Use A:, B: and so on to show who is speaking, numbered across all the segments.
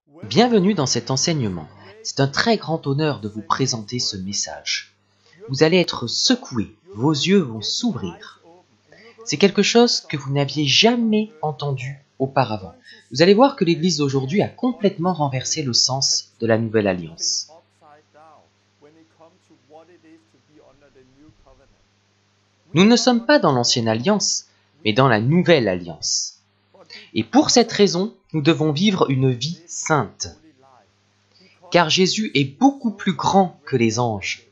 A: Bienvenue dans cet enseignement. C'est un très grand honneur de vous présenter ce message. Vous allez être secoués, vos yeux vont s'ouvrir. C'est quelque chose que vous n'aviez jamais entendu auparavant. Vous allez voir que l'Église d'aujourd'hui a complètement renversé le sens de la Nouvelle Alliance. Nous ne sommes pas dans l'Ancienne Alliance, mais dans la Nouvelle Alliance. Et pour cette raison, nous devons vivre une vie sainte. Car Jésus est beaucoup plus grand que les anges,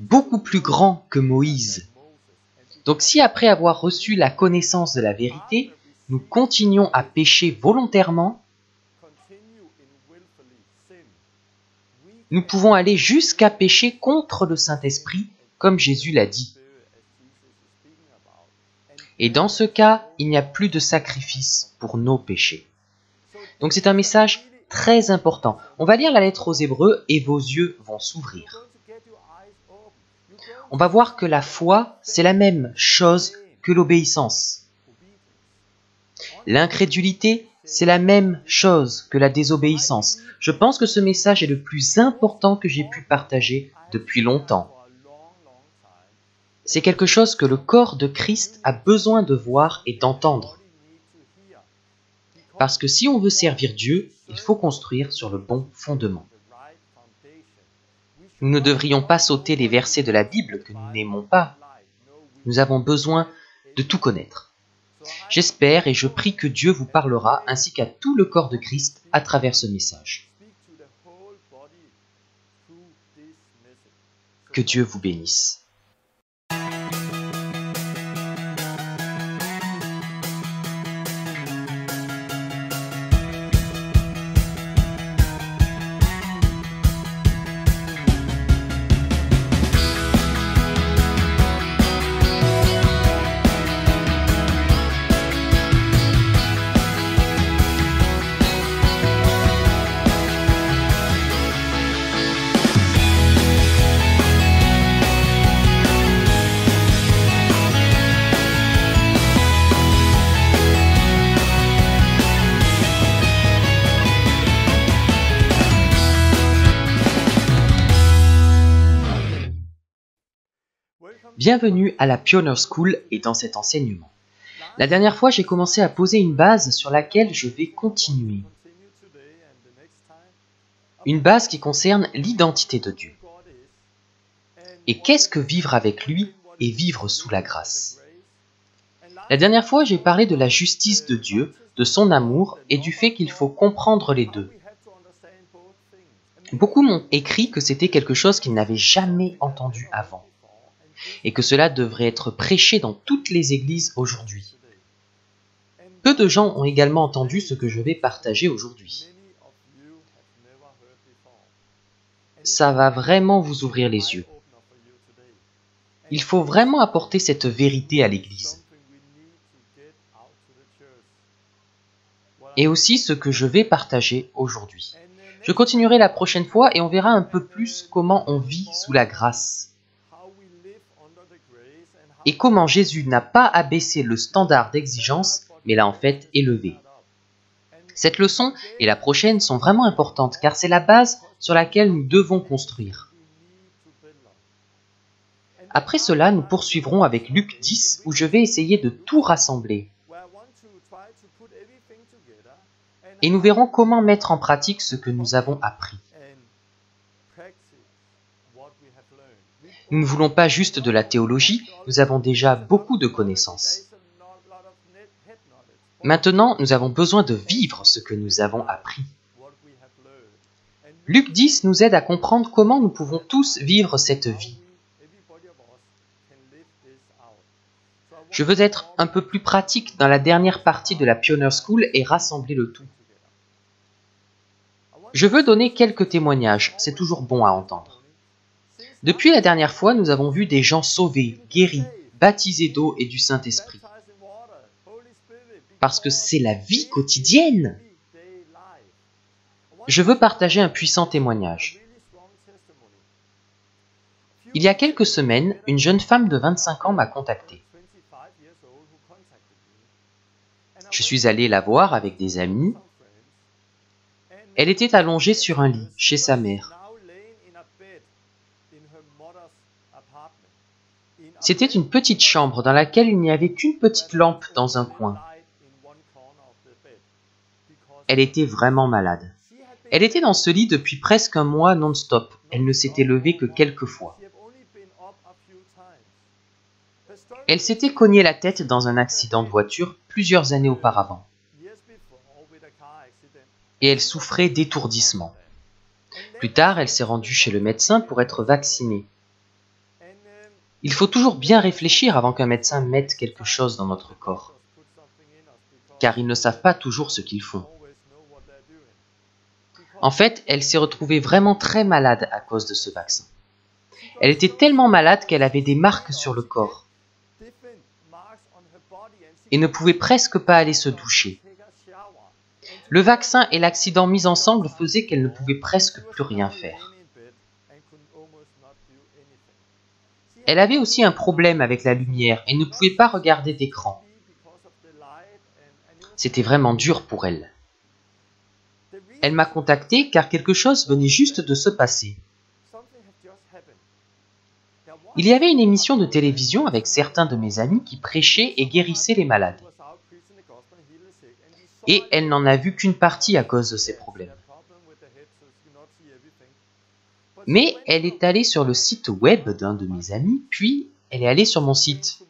A: beaucoup plus grand que Moïse. Donc si après avoir reçu la connaissance de la vérité, nous continuons à pécher volontairement, nous pouvons aller jusqu'à pécher contre le Saint-Esprit, comme Jésus l'a dit. Et dans ce cas, il n'y a plus de sacrifice pour nos péchés. Donc c'est un message très important. On va lire la lettre aux Hébreux et vos yeux vont s'ouvrir. On va voir que la foi, c'est la même chose que l'obéissance. L'incrédulité, c'est la même chose que la désobéissance. Je pense que ce message est le plus important que j'ai pu partager depuis longtemps. C'est quelque chose que le corps de Christ a besoin de voir et d'entendre. Parce que si on veut servir Dieu, il faut construire sur le bon fondement. Nous ne devrions pas sauter les versets de la Bible que nous n'aimons pas. Nous avons besoin de tout connaître. J'espère et je prie que Dieu vous parlera ainsi qu'à tout le corps de Christ à travers ce message. Que Dieu vous bénisse. Bienvenue à la Pioneer School et dans cet enseignement. La dernière fois, j'ai commencé à poser une base sur laquelle je vais continuer. Une base qui concerne l'identité de Dieu. Et qu'est-ce que vivre avec lui et vivre sous la grâce? La dernière fois, j'ai parlé de la justice de Dieu, de son amour et du fait qu'il faut comprendre les deux. Beaucoup m'ont écrit que c'était quelque chose qu'ils n'avaient jamais entendu avant. Et que cela devrait être prêché dans toutes les églises aujourd'hui. Peu de gens ont également entendu ce que je vais partager aujourd'hui. Ça va vraiment vous ouvrir les yeux. Il faut vraiment apporter cette vérité à l'église. Et aussi ce que je vais partager aujourd'hui. Je continuerai la prochaine fois et on verra un peu plus comment on vit sous la grâce. Et comment Jésus n'a pas abaissé le standard d'exigence, mais l'a en fait élevé. Cette leçon et la prochaine sont vraiment importantes, car c'est la base sur laquelle nous devons construire. Après cela, nous poursuivrons avec Luc 10, où je vais essayer de tout rassembler. Et nous verrons comment mettre en pratique ce que nous avons appris. Nous ne voulons pas juste de la théologie, nous avons déjà beaucoup de connaissances. Maintenant, nous avons besoin de vivre ce que nous avons appris. Luc 10 nous aide à comprendre comment nous pouvons tous vivre cette vie. Je veux être un peu plus pratique dans la dernière partie de la Pioneer School et rassembler le tout. Je veux donner quelques témoignages, c'est toujours bon à entendre. Depuis la dernière fois, nous avons vu des gens sauvés, guéris, baptisés d'eau et du Saint-Esprit. Parce que c'est la vie quotidienne. Je veux partager un puissant témoignage. Il y a quelques semaines, une jeune femme de 25 ans m'a contacté. Je suis allé la voir avec des amis Elle était allongée sur un lit chez sa mère. C'était une petite chambre dans laquelle il n'y avait qu'une petite lampe dans un coin. Elle était vraiment malade. Elle était dans ce lit depuis presque un mois non-stop. Elle ne s'était levée que quelques fois. Elle s'était cognée la tête dans un accident de voiture plusieurs années auparavant. Et elle souffrait d'étourdissement. Plus tard, elle s'est rendue chez le médecin pour être vaccinée. Il faut toujours bien réfléchir avant qu'un médecin mette quelque chose dans notre corps, car ils ne savent pas toujours ce qu'ils font. En fait, elle s'est retrouvée vraiment très malade à cause de ce vaccin. Elle était tellement malade qu'elle avait des marques sur le corps et ne pouvait presque pas aller se doucher. Le vaccin et l'accident mis ensemble faisaient qu'elle ne pouvait presque plus rien faire. Elle avait aussi un problème avec la lumière et ne pouvait pas regarder d'écran. C'était vraiment dur pour elle. Elle m'a contacté car quelque chose venait juste de se passer. Il y avait une émission de télévision avec certains de mes amis qui prêchaient et guérissaient les malades. Et elle n'en a vu qu'une partie à cause de ces problèmes. Mais elle est allée sur le site web d'un de mes amis, puis elle est allée sur mon site.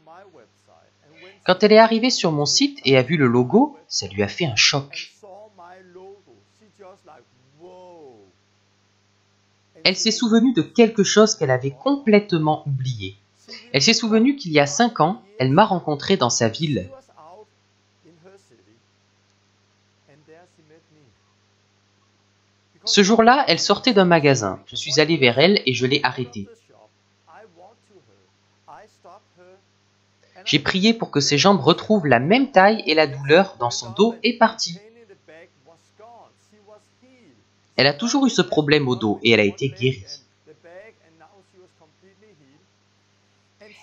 A: Quand elle est arrivée sur mon site et a vu le logo, ça lui a fait un choc. Elle s'est souvenue de quelque chose qu'elle avait complètement oublié. Elle s'est souvenue qu'il y a 5 ans, elle m'a rencontré dans sa ville. Ce jour-là, elle sortait d'un magasin. Je suis allé vers elle et je l'ai arrêtée. J'ai prié pour que ses jambes retrouvent la même taille et la douleur dans son dos est partie. Elle a toujours eu ce problème au dos et elle a été guérie.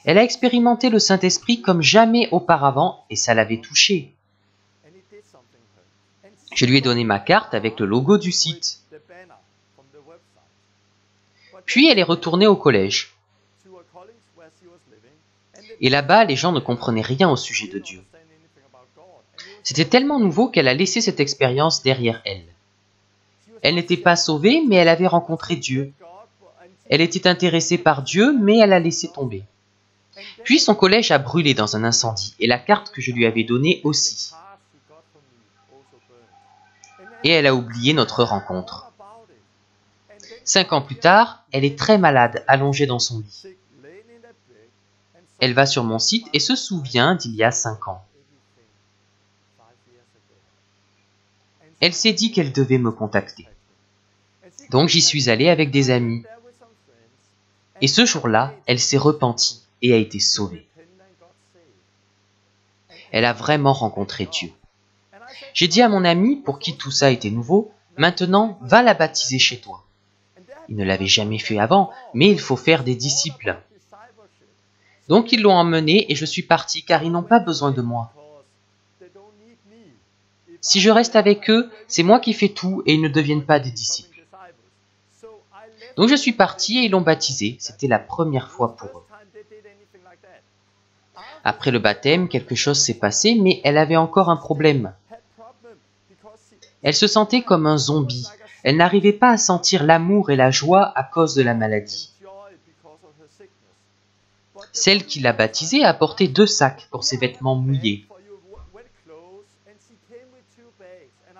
A: Elle a expérimenté le Saint-Esprit comme jamais auparavant et ça l'avait touchée. Je lui ai donné ma carte avec le logo du site. Puis elle est retournée au collège. Et là-bas, les gens ne comprenaient rien au sujet de Dieu. C'était tellement nouveau qu'elle a laissé cette expérience derrière elle. Elle n'était pas sauvée, mais elle avait rencontré Dieu. Elle était intéressée par Dieu, mais elle a laissé tomber. Puis son collège a brûlé dans un incendie, et la carte que je lui avais donnée aussi. Et elle a oublié notre rencontre. 5 ans plus tard, elle est très malade, allongée dans son lit. Elle va sur mon site et se souvient d'il y a 5 ans. Elle s'est dit qu'elle devait me contacter. Donc j'y suis allé avec des amis. Et ce jour-là, elle s'est repentie et a été sauvée. Elle a vraiment rencontré Dieu. J'ai dit à mon ami, pour qui tout ça était nouveau, maintenant, va la baptiser chez toi. Il ne l'avait jamais fait avant, mais il faut faire des disciples. Donc ils l'ont emmenée et je suis parti car ils n'ont pas besoin de moi. Si je reste avec eux, c'est moi qui fais tout et ils ne deviennent pas des disciples. Donc je suis parti et ils l'ont baptisée. C'était la première fois pour eux. Après le baptême, quelque chose s'est passé, mais elle avait encore un problème. Elle se sentait comme un zombie. Elle n'arrivait pas à sentir l'amour et la joie à cause de la maladie. Celle qui l'a baptisée a apporté 2 sacs pour ses vêtements mouillés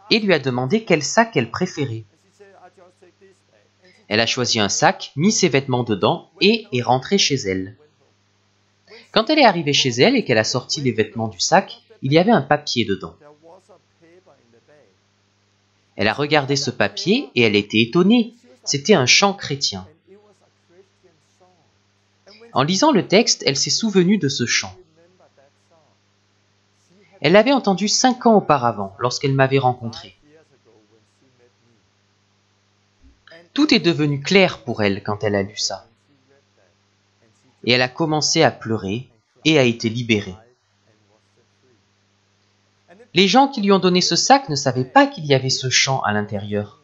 A: et lui a demandé quel sac elle préférait. Elle a choisi un sac, mis ses vêtements dedans et est rentrée chez elle. Quand elle est arrivée chez elle et qu'elle a sorti les vêtements du sac, il y avait un papier dedans. Elle a regardé ce papier et elle était étonnée. C'était un chant chrétien. En lisant le texte, elle s'est souvenue de ce chant. Elle l'avait entendu 5 ans auparavant, lorsqu'elle m'avait rencontré. Tout est devenu clair pour elle quand elle a lu ça. Et elle a commencé à pleurer et a été libérée. Les gens qui lui ont donné ce sac ne savaient pas qu'il y avait ce chant à l'intérieur.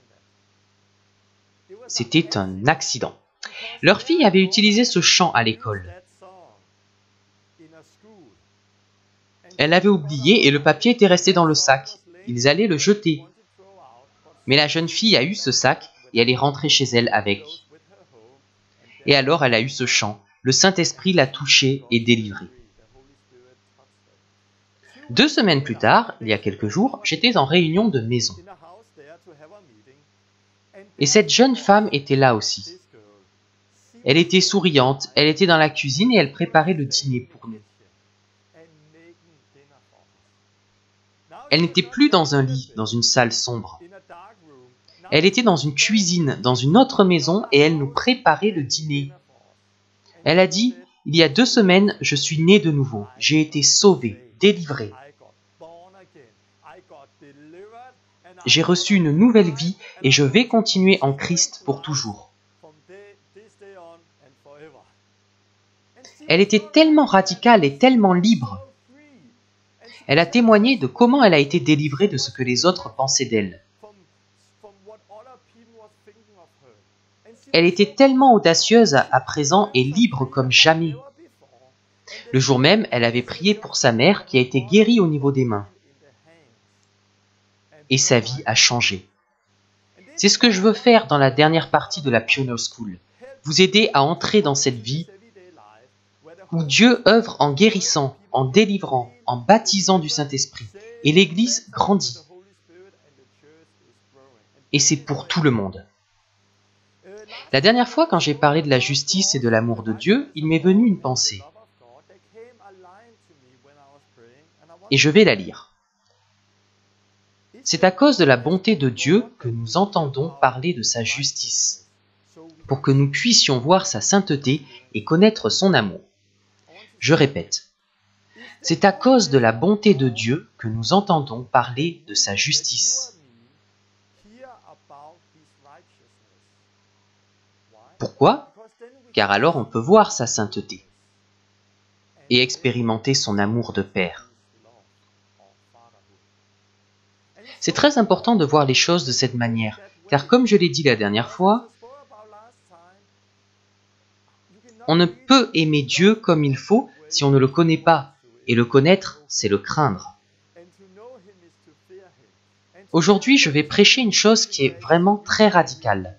A: C'était un accident. Leur fille avait utilisé ce chant à l'école. Elle l'avait oublié et le papier était resté dans le sac. Ils allaient le jeter. Mais la jeune fille a eu ce sac et elle est rentrée chez elle avec. Et alors elle a eu ce chant. Le Saint-Esprit l'a touchée et délivrée. 2 semaines plus tard, il y a quelques jours, j'étais en réunion de maison. Et cette jeune femme était là aussi. Elle était souriante, elle était dans la cuisine et elle préparait le dîner pour nous. Elle n'était plus dans un lit, dans une salle sombre. Elle était dans une cuisine, dans une autre maison et elle nous préparait le dîner. Elle a dit, il y a 2 semaines, je suis née de nouveau. J'ai été sauvée, délivrée. J'ai reçu une nouvelle vie et je vais continuer en Christ pour toujours. Elle était tellement radicale et tellement libre. Elle a témoigné de comment elle a été délivrée de ce que les autres pensaient d'elle. Elle était tellement audacieuse à présent et libre comme jamais. Le jour même, elle avait prié pour sa mère qui a été guérie au niveau des mains. Et sa vie a changé. C'est ce que je veux faire dans la dernière partie de la Pioneer School. Vous aider à entrer dans cette vie où Dieu œuvre en guérissant, en délivrant, en baptisant du Saint-Esprit. Et l'Église grandit. Et c'est pour tout le monde. La dernière fois, quand j'ai parlé de la justice et de l'amour de Dieu, il m'est venu une pensée. Et je vais la lire. C'est à cause de la bonté de Dieu que nous entendons parler de sa justice, pour que nous puissions voir sa sainteté et connaître son amour. Je répète, c'est à cause de la bonté de Dieu que nous entendons parler de sa justice. Pourquoi? Car alors on peut voir sa sainteté et expérimenter son amour de Père. C'est très important de voir les choses de cette manière, car comme je l'ai dit la dernière fois, on ne peut aimer Dieu comme il faut si on ne le connaît pas, et le connaître, c'est le craindre. Aujourd'hui, je vais prêcher une chose qui est vraiment très radicale.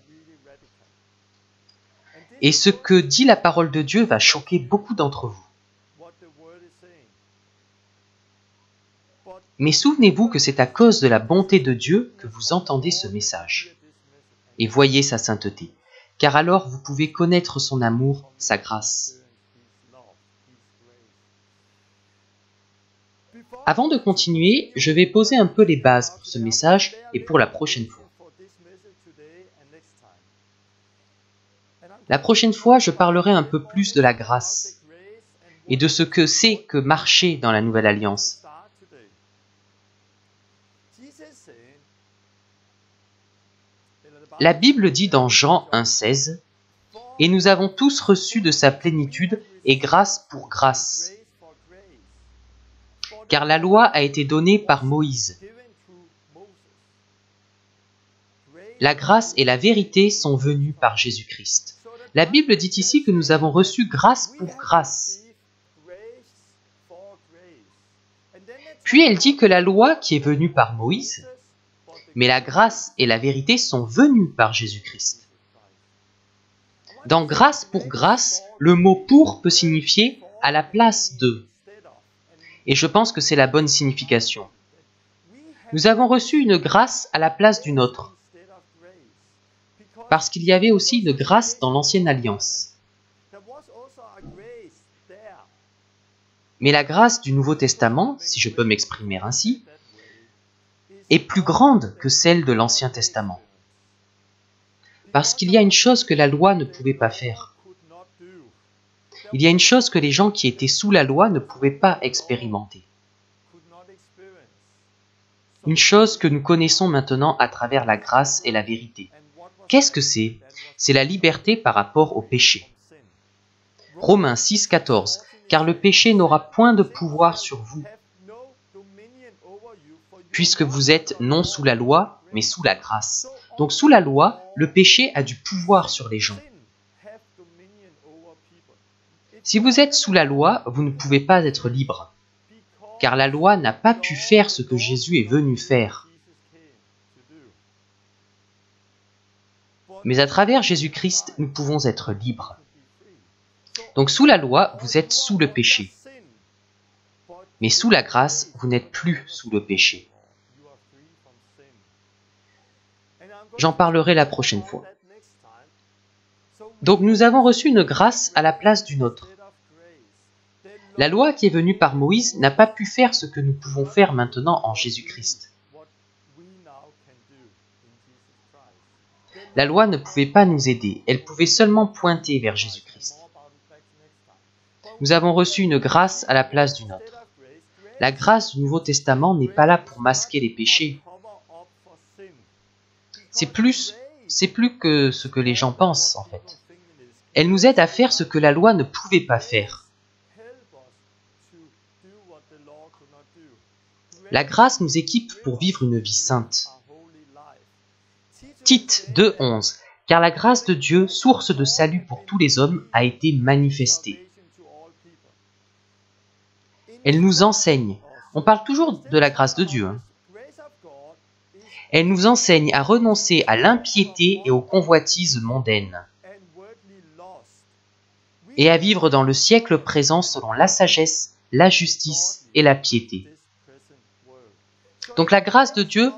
A: Et ce que dit la parole de Dieu va choquer beaucoup d'entre vous. Mais souvenez-vous que c'est à cause de la bonté de Dieu que vous entendez ce message. Et voyez sa sainteté, car alors vous pouvez connaître son amour, sa grâce. Avant de continuer, je vais poser un peu les bases pour ce message et pour la prochaine fois. La prochaine fois, je parlerai un peu plus de la grâce et de ce que c'est que marcher dans la Nouvelle Alliance. La Bible dit dans Jean 1,16 « Et nous avons tous reçu de sa plénitude et grâce pour grâce. Car la loi a été donnée par Moïse. La grâce et la vérité sont venues par Jésus-Christ. » La Bible dit ici que nous avons reçu grâce pour grâce. Puis elle dit que la loi qui est venue par Moïse, mais la grâce et la vérité sont venues par Jésus-Christ. Dans grâce pour grâce, le mot pour peut signifier à la place de. Et je pense que c'est la bonne signification. Nous avons reçu une grâce à la place d'une autre. Parce qu'il y avait aussi une grâce dans l'ancienne alliance. Mais la grâce du Nouveau Testament, si je peux m'exprimer ainsi, est plus grande que celle de l'Ancien Testament. Parce qu'il y a une chose que la loi ne pouvait pas faire. Il y a une chose que les gens qui étaient sous la loi ne pouvaient pas expérimenter. Une chose que nous connaissons maintenant à travers la grâce et la vérité. Qu'est-ce que c'est? C'est la liberté par rapport au péché. Romains 6,14 « Car le péché n'aura point de pouvoir sur vous, puisque vous êtes non sous la loi, mais sous la grâce. Donc sous la loi, le péché a du pouvoir sur les gens. Si vous êtes sous la loi, vous ne pouvez pas être libre, car la loi n'a pas pu faire ce que Jésus est venu faire. Mais à travers Jésus-Christ, nous pouvons être libres. Donc sous la loi, vous êtes sous le péché. Mais sous la grâce, vous n'êtes plus sous le péché. J'en parlerai la prochaine fois. Donc nous avons reçu une grâce à la place d'une autre. La loi qui est venue par Moïse n'a pas pu faire ce que nous pouvons faire maintenant en Jésus-Christ. La loi ne pouvait pas nous aider, elle pouvait seulement pointer vers Jésus-Christ. Nous avons reçu une grâce à la place d'une autre. La grâce du Nouveau Testament n'est pas là pour masquer les péchés. C'est plus que ce que les gens pensent, en fait. Elle nous aide à faire ce que la loi ne pouvait pas faire. La grâce nous équipe pour vivre une vie sainte. Tite 2:11. Car la grâce de Dieu, source de salut pour tous les hommes, a été manifestée. Elle nous enseigne. On parle toujours de la grâce de Dieu. Elle nous enseigne à renoncer à l'impiété et aux convoitises mondaines, et à vivre dans le siècle présent selon la sagesse, la justice et la piété. Donc la grâce de Dieu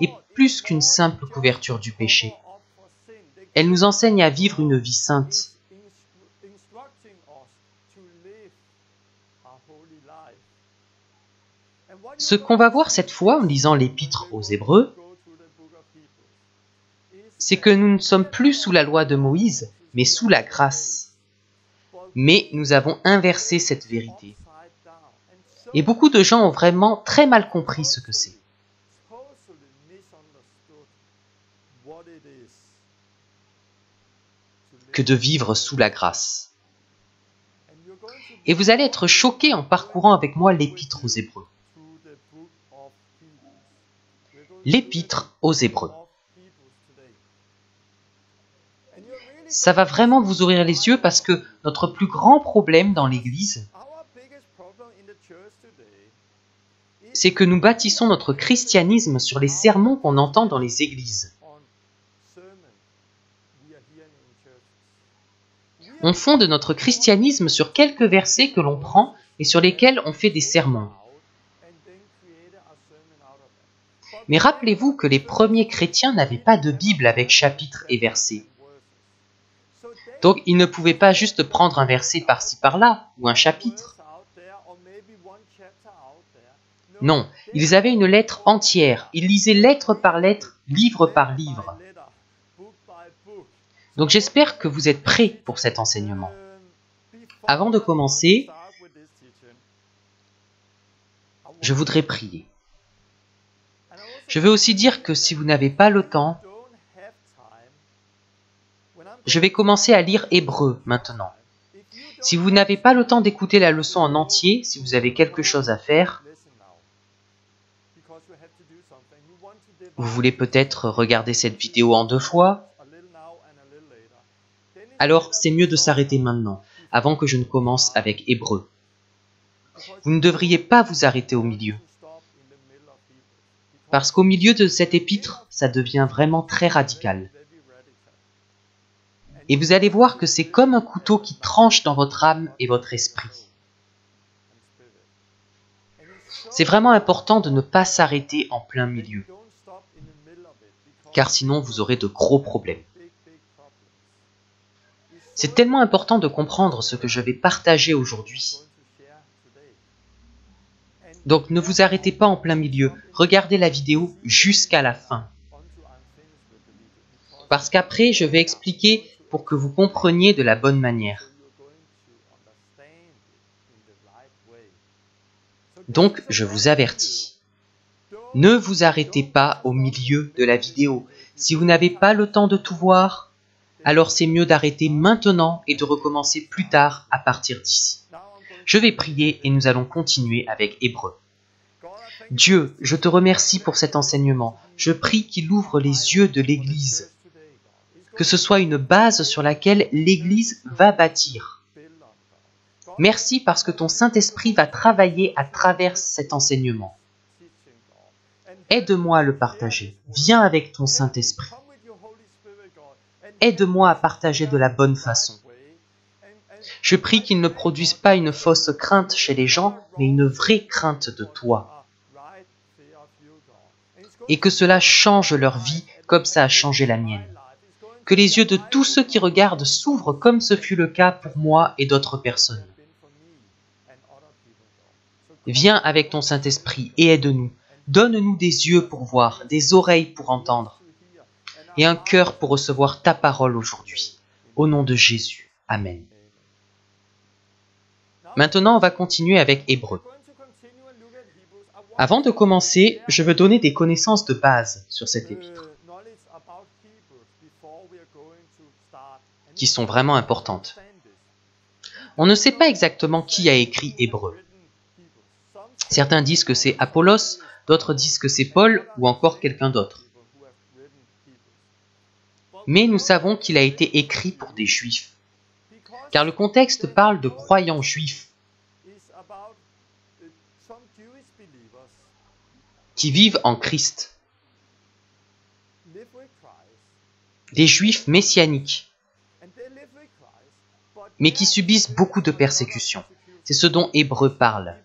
A: est plus qu'une simple couverture du péché. Elle nous enseigne à vivre une vie sainte. Ce qu'on va voir cette fois en lisant l'Épître aux Hébreux, c'est que nous ne sommes plus sous la loi de Moïse, mais sous la grâce. Mais nous avons inversé cette vérité. Et beaucoup de gens ont vraiment très mal compris ce que c'est. Que de vivre sous la grâce. Et vous allez être choqués en parcourant avec moi l'Épître aux Hébreux. L'Épître aux Hébreux. Ça va vraiment vous ouvrir les yeux parce que notre plus grand problème dans l'Église, c'est que nous bâtissons notre christianisme sur les sermons qu'on entend dans les églises. On fonde notre christianisme sur quelques versets que l'on prend et sur lesquels on fait des sermons. Mais rappelez-vous que les premiers chrétiens n'avaient pas de Bible avec chapitres et versets. Donc ils ne pouvaient pas juste prendre un verset par-ci par-là, ou un chapitre. Non, ils avaient une lettre entière. Ils lisaient lettre par lettre, livre par livre. Donc j'espère que vous êtes prêts pour cet enseignement. Avant de commencer, je voudrais prier. Je veux aussi dire que si vous n'avez pas le temps, je vais commencer à lire Hébreux maintenant. Si vous n'avez pas le temps d'écouter la leçon en entier, si vous avez quelque chose à faire, vous voulez peut-être regarder cette vidéo en 2 fois, alors c'est mieux de s'arrêter maintenant, avant que je ne commence avec Hébreux. Vous ne devriez pas vous arrêter au milieu. Parce qu'au milieu de cet épître, ça devient vraiment très radical. Et vous allez voir que c'est comme un couteau qui tranche dans votre âme et votre esprit. C'est vraiment important de ne pas s'arrêter en plein milieu, car sinon vous aurez de gros problèmes. C'est tellement important de comprendre ce que je vais partager aujourd'hui. Donc ne vous arrêtez pas en plein milieu, regardez la vidéo jusqu'à la fin. Parce qu'après, je vais expliquer pour que vous compreniez de la bonne manière. Donc, je vous avertis. Ne vous arrêtez pas au milieu de la vidéo. Si vous n'avez pas le temps de tout voir, alors c'est mieux d'arrêter maintenant et de recommencer plus tard à partir d'ici. Je vais prier et nous allons continuer avec Hébreux. Dieu, je te remercie pour cet enseignement. Je prie qu'il ouvre les yeux de l'Église, que ce soit une base sur laquelle l'Église va bâtir. Merci parce que ton Saint-Esprit va travailler à travers cet enseignement. Aide-moi à le partager. Viens avec ton Saint-Esprit. Aide-moi à partager de la bonne façon. Je prie qu'il ne produise pas une fausse crainte chez les gens, mais une vraie crainte de toi. Et que cela change leur vie comme ça a changé la mienne. Que les yeux de tous ceux qui regardent s'ouvrent comme ce fut le cas pour moi et d'autres personnes. Viens avec ton Saint-Esprit et aide-nous. Donne-nous des yeux pour voir, des oreilles pour entendre, et un cœur pour recevoir ta parole aujourd'hui. Au nom de Jésus. Amen. Maintenant, on va continuer avec Hébreux. Avant de commencer, je veux donner des connaissances de base sur cet épître, qui sont vraiment importantes. On ne sait pas exactement qui a écrit Hébreux. Certains disent que c'est Apollos, d'autres disent que c'est Paul ou encore quelqu'un d'autre. Mais nous savons qu'il a été écrit pour des Juifs, car le contexte parle de croyants juifs qui vivent en Christ, des Juifs messianiques, mais qui subissent beaucoup de persécutions. C'est ce dont Hébreux parle.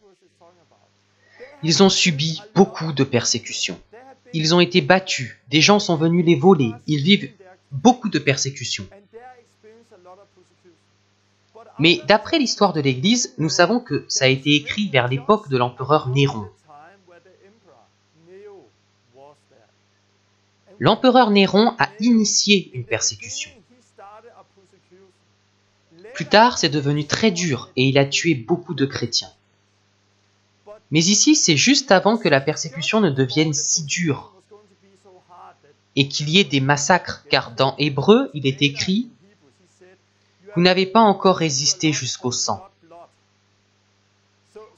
A: Ils ont subi beaucoup de persécutions. Ils ont été battus, des gens sont venus les voler, ils vivent beaucoup de persécutions. Mais d'après l'histoire de l'Église, nous savons que ça a été écrit vers l'époque de l'empereur Néron. L'empereur Néron a initié une persécution. Plus tard, c'est devenu très dur et il a tué beaucoup de chrétiens. Mais ici, c'est juste avant que la persécution ne devienne si dure et qu'il y ait des massacres, car dans Hébreux, il est écrit « Vous n'avez pas encore résisté jusqu'au sang ».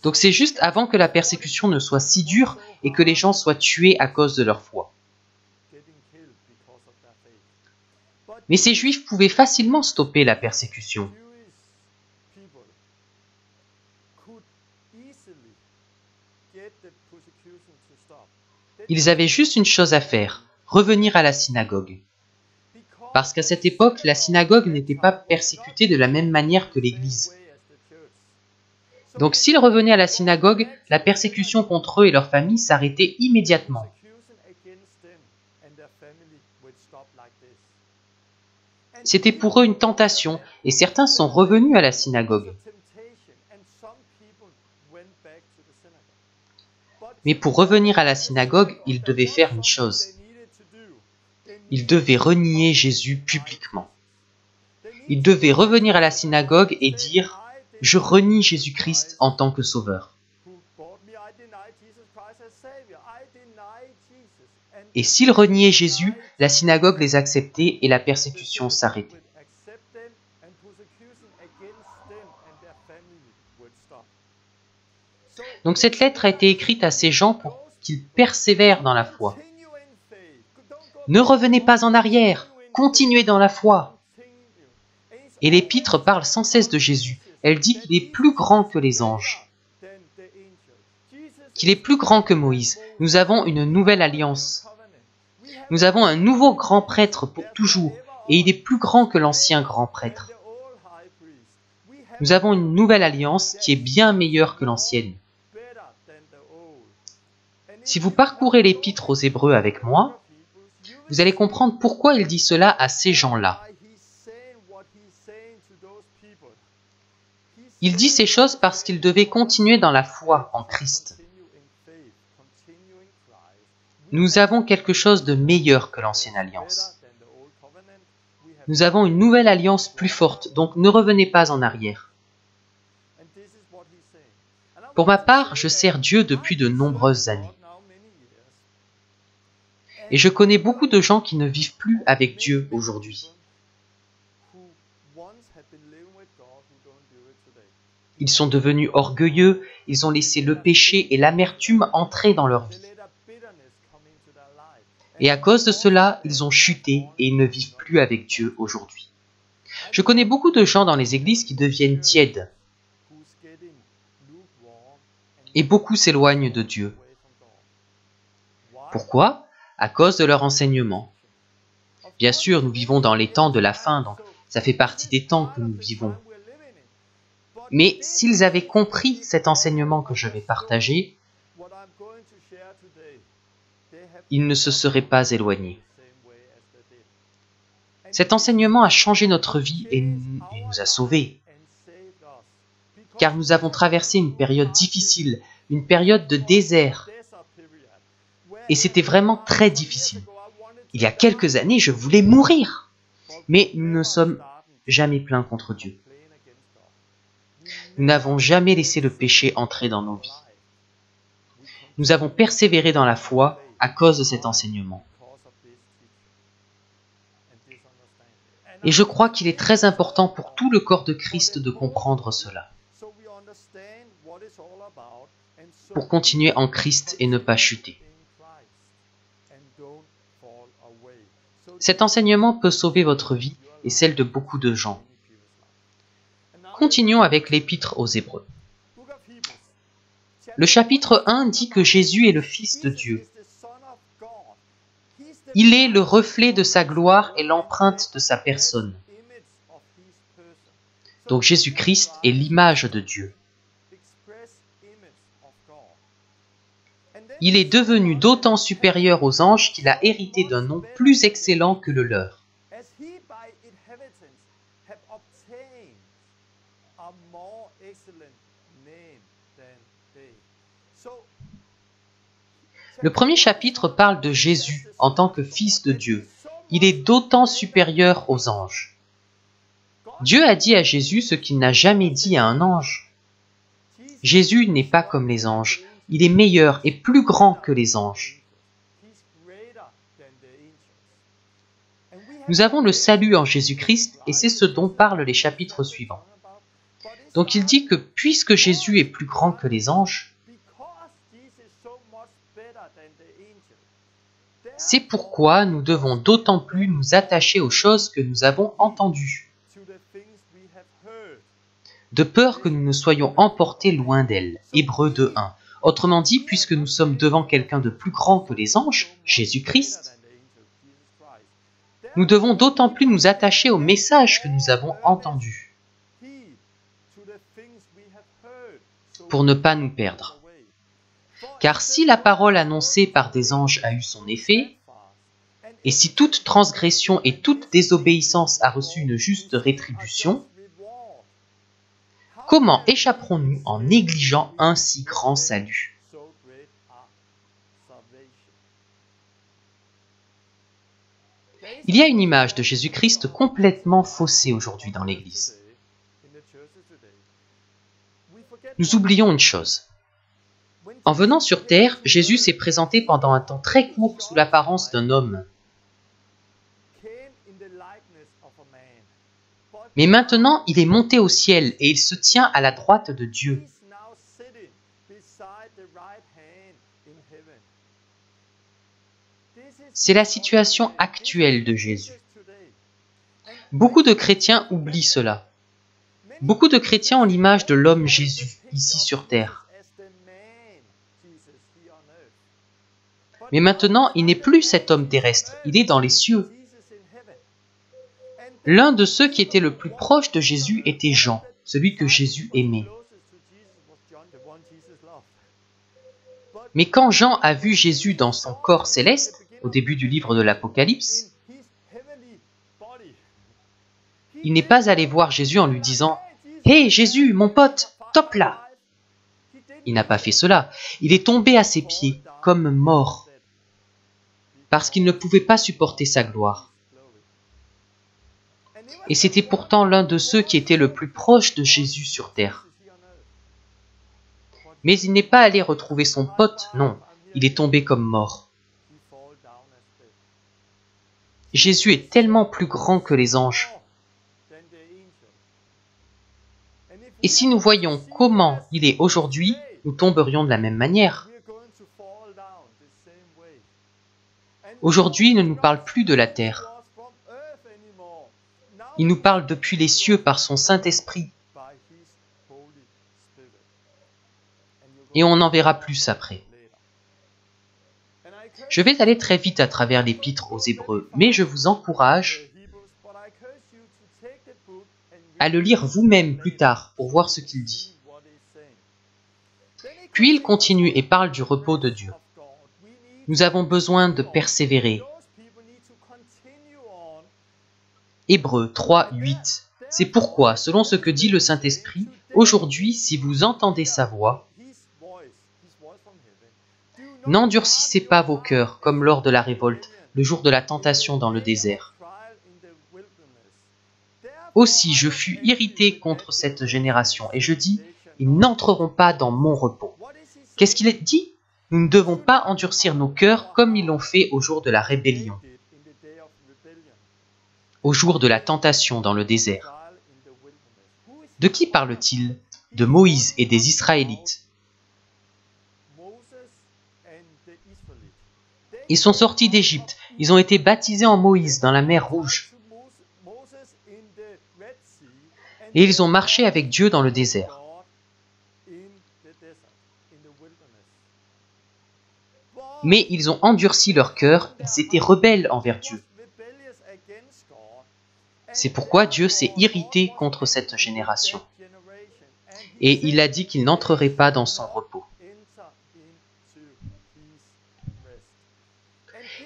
A: Donc c'est juste avant que la persécution ne soit si dure et que les gens soient tués à cause de leur foi. Mais ces Juifs pouvaient facilement stopper la persécution. Ils avaient juste une chose à faire, revenir à la synagogue. Parce qu'à cette époque, la synagogue n'était pas persécutée de la même manière que l'Église. Donc s'ils revenaient à la synagogue, la persécution contre eux et leurs familles s'arrêtait immédiatement. C'était pour eux une tentation, et certains sont revenus à la synagogue. Mais pour revenir à la synagogue, ils devaient faire une chose. Ils devaient renier Jésus publiquement. Ils devaient revenir à la synagogue et dire « Je renie Jésus-Christ en tant que sauveur ». Et s'ils reniaient Jésus, la synagogue les acceptait et la persécution s'arrêtait. Donc cette lettre a été écrite à ces gens pour qu'ils persévèrent dans la foi. Ne revenez pas en arrière, continuez dans la foi. Et l'épître parle sans cesse de Jésus. Elle dit qu'il est plus grand que les anges, qu'il est plus grand que Moïse. Nous avons une nouvelle alliance. Nous avons un nouveau grand prêtre pour toujours, et il est plus grand que l'ancien grand prêtre. Nous avons une nouvelle alliance qui est bien meilleure que l'ancienne. Si vous parcourez l'épître aux Hébreux avec moi, vous allez comprendre pourquoi il dit cela à ces gens-là. Il dit ces choses parce qu'ils devaient continuer dans la foi en Christ. Nous avons quelque chose de meilleur que l'ancienne alliance. Nous avons une nouvelle alliance plus forte, donc ne revenez pas en arrière. Pour ma part, je sers Dieu depuis de nombreuses années. Et je connais beaucoup de gens qui ne vivent plus avec Dieu aujourd'hui. Ils sont devenus orgueilleux, Ils ont laissé le péché et l'amertume entrer dans leur vie. Et à cause de cela, ils ont chuté et ils ne vivent plus avec Dieu aujourd'hui. Je connais beaucoup de gens dans les églises qui deviennent tièdes. Et beaucoup s'éloignent de Dieu. Pourquoi? À cause de leur enseignement. Bien sûr, nous vivons dans les temps de la fin, donc ça fait partie des temps que nous vivons. Mais s'ils avaient compris cet enseignement que je vais partager, ils ne se seraient pas éloignés. Cet enseignement a changé notre vie et nous a sauvés. Car nous avons traversé une période difficile, une période de désert. Et c'était vraiment très difficile. Il y a quelques années, je voulais mourir. Mais nous ne sommes jamais plaints contre Dieu. Nous n'avons jamais laissé le péché entrer dans nos vies. Nous avons persévéré dans la foi à cause de cet enseignement. Et je crois qu'il est très important pour tout le corps de Christ de comprendre cela. Pour continuer en Christ et ne pas chuter. Cet enseignement peut sauver votre vie et celle de beaucoup de gens. Continuons avec l'épître aux Hébreux. Le chapitre 1 dit que Jésus est le Fils de Dieu. Il est le reflet de sa gloire et l'empreinte de sa personne. Donc Jésus-Christ est l'image de Dieu. Il est devenu d'autant supérieur aux anges qu'il a hérité d'un nom plus excellent que le leur. Le premier chapitre parle de Jésus en tant que Fils de Dieu. Il est d'autant supérieur aux anges. Dieu a dit à Jésus ce qu'il n'a jamais dit à un ange. Jésus n'est pas comme les anges. Il est meilleur et plus grand que les anges. Nous avons le salut en Jésus-Christ et c'est ce dont parlent les chapitres suivants. Donc il dit que puisque Jésus est plus grand que les anges, c'est pourquoi nous devons d'autant plus nous attacher aux choses que nous avons entendues, de peur que nous ne soyons emportés loin d'elles. Hébreux 2:1. Autrement dit, puisque nous sommes devant quelqu'un de plus grand que les anges, Jésus-Christ, nous devons d'autant plus nous attacher au message que nous avons entendu, pour ne pas nous perdre. Car si la parole annoncée par des anges a eu son effet, et si toute transgression et toute désobéissance a reçu une juste rétribution, comment échapperons-nous en négligeant un si grand salut? Il y a une image de Jésus-Christ complètement faussée aujourd'hui dans l'Église. Nous oublions une chose. En venant sur terre, Jésus s'est présenté pendant un temps très court sous l'apparence d'un homme. Mais maintenant, il est monté au ciel et il se tient à la droite de Dieu. C'est la situation actuelle de Jésus. Beaucoup de chrétiens oublient cela. Beaucoup de chrétiens ont l'image de l'homme Jésus, ici sur terre. Mais maintenant, il n'est plus cet homme terrestre, il est dans les cieux. L'un de ceux qui étaient le plus proche de Jésus était Jean, celui que Jésus aimait. Mais quand Jean a vu Jésus dans son corps céleste, au début du livre de l'Apocalypse, il n'est pas allé voir Jésus en lui disant « Hé Jésus, mon pote, top là !» Il n'a pas fait cela. Il est tombé à ses pieds, comme mort, parce qu'il ne pouvait pas supporter sa gloire. Et c'était pourtant l'un de ceux qui étaient le plus proche de Jésus sur terre. Mais il n'est pas allé retrouver son pote, non, il est tombé comme mort. Jésus est tellement plus grand que les anges. Et si nous voyons comment il est aujourd'hui, nous tomberions de la même manière. Aujourd'hui, il ne nous parle plus de la terre. Il nous parle depuis les cieux par son Saint-Esprit. Et on en verra plus après. Je vais aller très vite à travers l'épître aux Hébreux, mais je vous encourage à le lire vous-même plus tard pour voir ce qu'il dit. Puis il continue et parle du repos de Dieu. Nous avons besoin de persévérer. Hébreux 3, 8. C'est pourquoi, selon ce que dit le Saint-Esprit, aujourd'hui, si vous entendez sa voix, n'endurcissez pas vos cœurs comme lors de la révolte, le jour de la tentation dans le désert. Aussi je fus irrité contre cette génération, et je dis, ils n'entreront pas dans mon repos. Qu'est-ce qu'il dit? Nous ne devons pas endurcir nos cœurs comme ils l'ont fait au jour de la rébellion, au jour de la tentation dans le désert. De qui parle-t-il? De Moïse et des Israélites. Ils sont sortis d'Égypte, ils ont été baptisés en Moïse dans la mer Rouge. Et ils ont marché avec Dieu dans le désert. Mais ils ont endurci leur cœur, ils étaient rebelles envers Dieu. C'est pourquoi Dieu s'est irrité contre cette génération. Et il a dit qu'il n'entrerait pas dans son repos.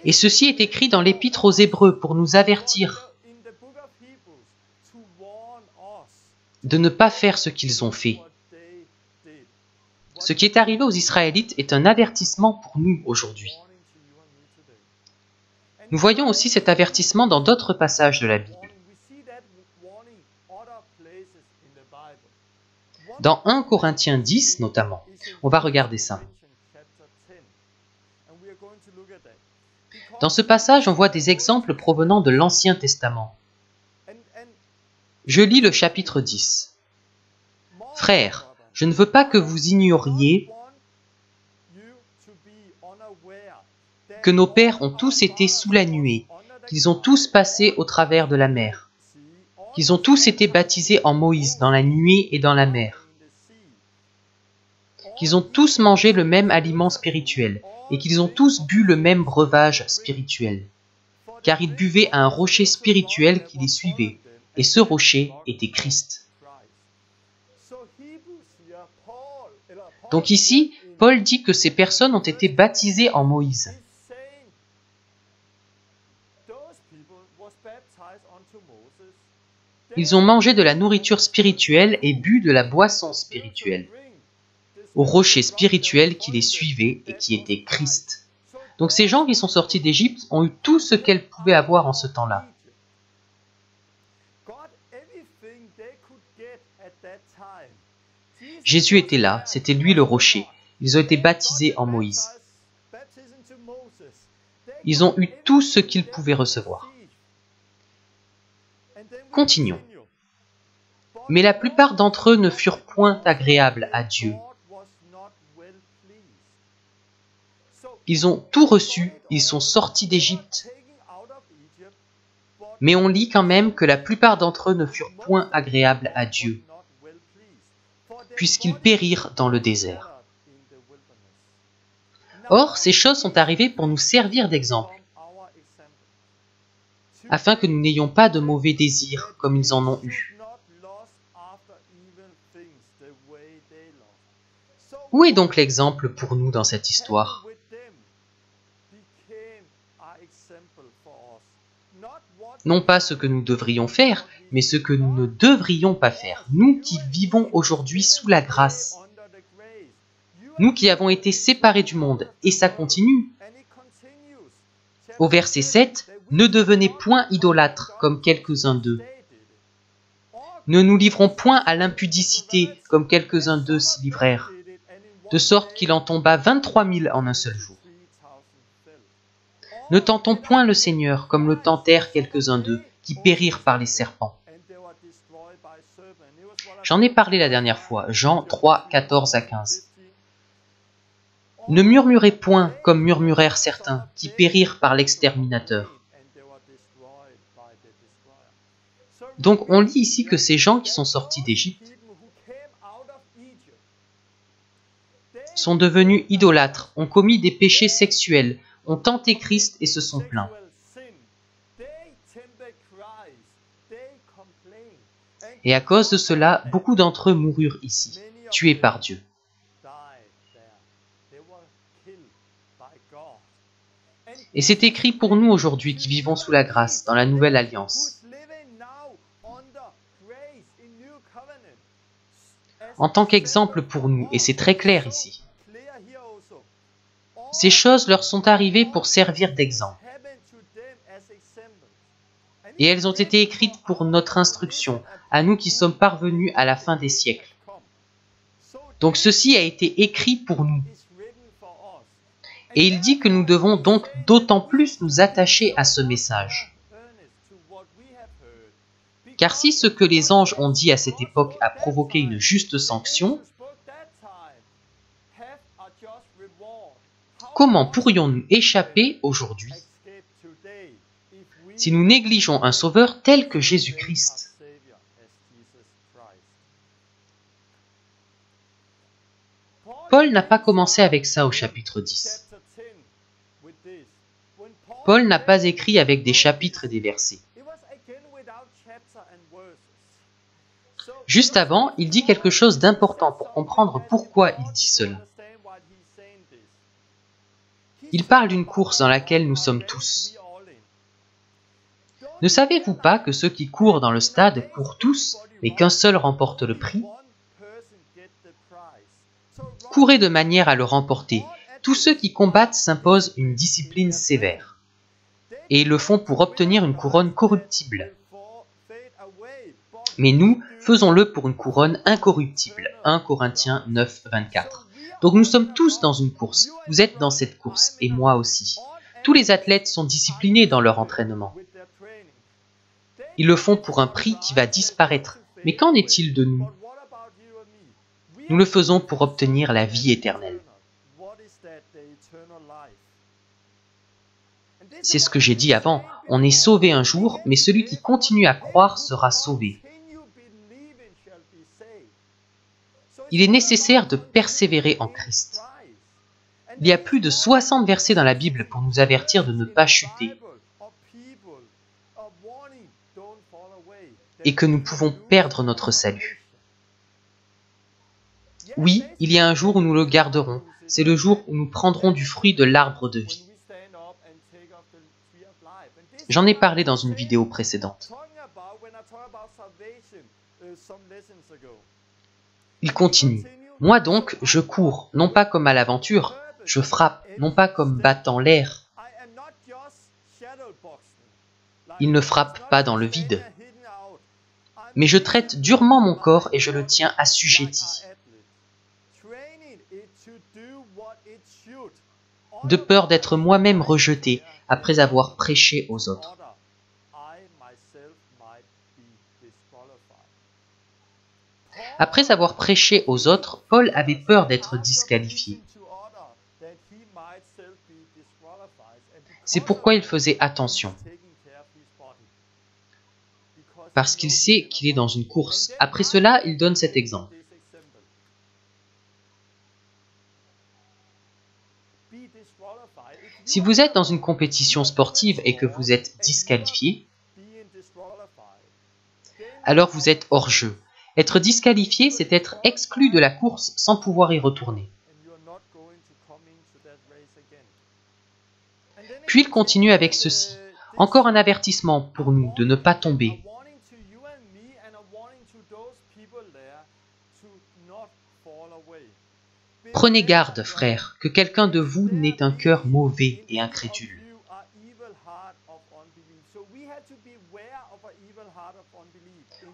A: Et ceci est écrit dans l'Épître aux Hébreux pour nous avertir de ne pas faire ce qu'ils ont fait. Ce qui est arrivé aux Israélites est un avertissement pour nous aujourd'hui. Nous voyons aussi cet avertissement dans d'autres passages de la Bible. Dans 1 Corinthiens 10 notamment, on va regarder ça. Dans ce passage, on voit des exemples provenant de l'Ancien Testament. Je lis le chapitre 10. « Frères, je ne veux pas que vous ignoriez que nos pères ont tous été sous la nuée, qu'ils ont tous passé au travers de la mer, qu'ils ont tous été baptisés en Moïse dans la nuée et dans la mer, qu'ils ont tous mangé le même aliment spirituel, et qu'ils ont tous bu le même breuvage spirituel, car ils buvaient à un rocher spirituel qui les suivait, et ce rocher était Christ. » Donc ici, Paul dit que ces personnes ont été baptisées en Moïse. Ils ont mangé de la nourriture spirituelle et bu de la boisson spirituelle, au rocher spirituel qui les suivait et qui était Christ. Donc ces gens qui sont sortis d'Égypte ont eu tout ce qu'elles pouvaient avoir en ce temps-là. Jésus était là, c'était lui le rocher. Ils ont été baptisés en Moïse. Ils ont eu tout ce qu'ils pouvaient recevoir. Continuons. Mais la plupart d'entre eux ne furent point agréables à Dieu. Ils ont tout reçu, ils sont sortis d'Égypte. Mais on lit quand même que la plupart d'entre eux ne furent point agréables à Dieu, puisqu'ils périrent dans le désert. Or, ces choses sont arrivées pour nous servir d'exemple, afin que nous n'ayons pas de mauvais désirs comme ils en ont eu. Où est donc l'exemple pour nous dans cette histoire? Non pas ce que nous devrions faire, mais ce que nous ne devrions pas faire. Nous qui vivons aujourd'hui sous la grâce. Nous qui avons été séparés du monde. Et ça continue. Au verset 7, « Ne devenez point idolâtres comme quelques-uns d'eux. Ne nous livrons point à l'impudicité comme quelques-uns d'eux s'y livrèrent. De sorte qu'il en tomba 23 000 en un seul jour. Ne tentons point le Seigneur comme le tentèrent quelques-uns d'eux, qui périrent par les serpents. » J'en ai parlé la dernière fois, Jean 3, 14 à 15. Ne murmurez point comme murmurèrent certains qui périrent par l'exterminateur. Donc on lit ici que ces gens qui sont sortis d'Égypte sont devenus idolâtres, ont commis des péchés sexuels, ont tenté Christ et se sont plaints. Et à cause de cela, beaucoup d'entre eux moururent ici, tués par Dieu. Et c'est écrit pour nous aujourd'hui qui vivons sous la grâce, dans la nouvelle alliance. En tant qu'exemple pour nous, et c'est très clair ici. Ces choses leur sont arrivées pour servir d'exemple. Et elles ont été écrites pour notre instruction, à nous qui sommes parvenus à la fin des siècles. Donc ceci a été écrit pour nous. Et il dit que nous devons donc d'autant plus nous attacher à ce message. Car si ce que les anges ont dit à cette époque a provoqué une juste sanction, comment pourrions-nous échapper aujourd'hui si nous négligeons un sauveur tel que Jésus-Christ? Paul n'a pas commencé avec ça au chapitre 10. Paul n'a pas écrit avec des chapitres et des versets. Juste avant, il dit quelque chose d'important pour comprendre pourquoi il dit cela. Il parle d'une course dans laquelle nous sommes tous. Ne savez-vous pas que ceux qui courent dans le stade courent tous, mais qu'un seul remporte le prix? Courez de manière à le remporter. Tous ceux qui combattent s'imposent une discipline sévère. Et ils le font pour obtenir une couronne corruptible. Mais nous, faisons-le pour une couronne incorruptible. 1 Corinthiens 9, 24. Donc nous sommes tous dans une course. Vous êtes dans cette course, et moi aussi. Tous les athlètes sont disciplinés dans leur entraînement. Ils le font pour un prix qui va disparaître. Mais qu'en est-il de nous? Nous le faisons pour obtenir la vie éternelle. C'est ce que j'ai dit avant. On est sauvé un jour, mais celui qui continue à croire sera sauvé. Il est nécessaire de persévérer en Christ. Il y a plus de 60 versets dans la Bible pour nous avertir de ne pas chuter et que nous pouvons perdre notre salut. Oui, il y a un jour où nous le garderons. C'est le jour où nous prendrons du fruit de l'arbre de vie. J'en ai parlé dans une vidéo précédente. Il continue. Moi donc, je cours, non pas comme à l'aventure, je frappe, non pas comme battant l'air. Il ne frappe pas dans le vide. Mais je traite durement mon corps et je le tiens assujetti. De peur d'être moi-même rejeté après avoir prêché aux autres. Après avoir prêché aux autres, Paul avait peur d'être disqualifié. C'est pourquoi il faisait attention. Parce qu'il sait qu'il est dans une course. Après cela, il donne cet exemple. Si vous êtes dans une compétition sportive et que vous êtes disqualifié, alors vous êtes hors jeu. Être disqualifié, c'est être exclu de la course sans pouvoir y retourner. Puis il continue avec ceci. Encore un avertissement pour nous de ne pas tomber. Prenez garde, frères, que quelqu'un de vous n'ait un cœur mauvais et incrédule.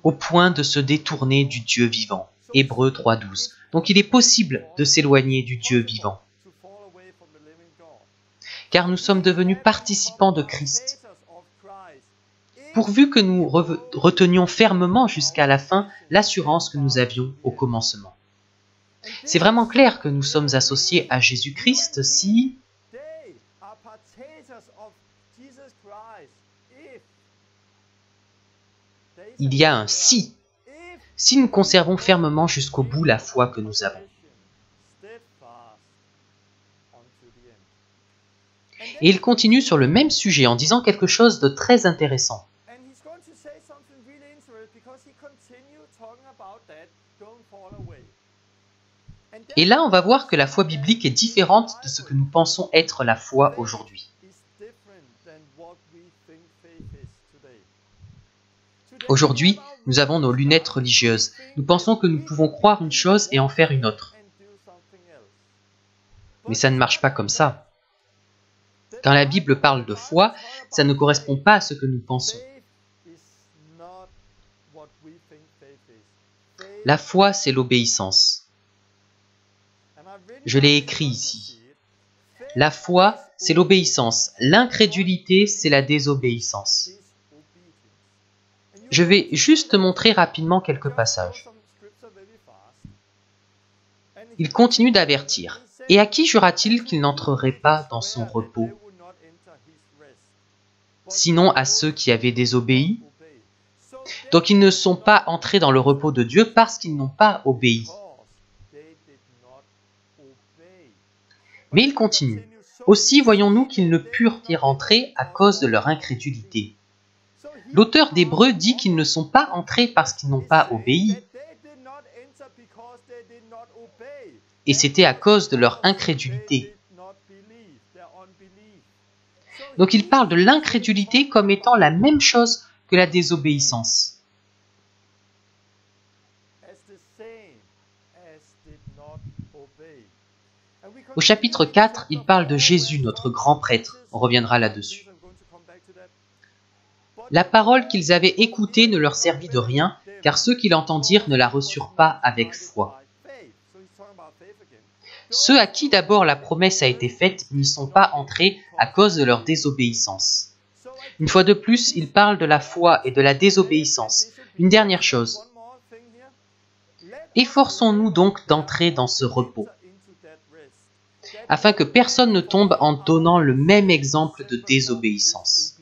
A: Au point de se détourner du Dieu vivant. Hébreux 3.12. Donc il est possible de s'éloigner du Dieu vivant. Car nous sommes devenus participants de Christ. Pourvu que nous retenions fermement jusqu'à la fin l'assurance que nous avions au commencement. C'est vraiment clair que nous sommes associés à Jésus-Christ si il y a un si. Si nous conservons fermement jusqu'au bout la foi que nous avons. Et il continue sur le même sujet en disant quelque chose de très intéressant. Et là, on va voir que la foi biblique est différente de ce que nous pensons être la foi aujourd'hui. Aujourd'hui, nous avons nos lunettes religieuses. Nous pensons que nous pouvons croire une chose et en faire une autre. Mais ça ne marche pas comme ça. Quand la Bible parle de foi, ça ne correspond pas à ce que nous pensons. La foi, c'est l'obéissance. Je l'ai écrit ici. La foi, c'est l'obéissance. L'incrédulité, c'est la désobéissance. Je vais juste montrer rapidement quelques passages. Il continue d'avertir. Et à qui jura-t-il qu'il n'entrerait pas dans son repos? Sinon à ceux qui avaient désobéi. Donc ils ne sont pas entrés dans le repos de Dieu parce qu'ils n'ont pas obéi. Mais il continue. Aussi voyons-nous qu'ils ne purent y rentrer à cause de leur incrédulité. L'auteur d'Hébreux dit qu'ils ne sont pas entrés parce qu'ils n'ont pas obéi. Et c'était à cause de leur incrédulité. Donc il parle de l'incrédulité comme étant la même chose que la désobéissance. Au chapitre 4, il parle de Jésus, notre grand prêtre. On reviendra là-dessus. La parole qu'ils avaient écoutée ne leur servit de rien, car ceux qui l'entendirent ne la reçurent pas avec foi. Ceux à qui d'abord la promesse a été faite n'y sont pas entrés à cause de leur désobéissance. Une fois de plus, il parle de la foi et de la désobéissance. Une dernière chose. Efforçons-nous donc d'entrer dans ce repos, afin que personne ne tombe en donnant le même exemple de désobéissance.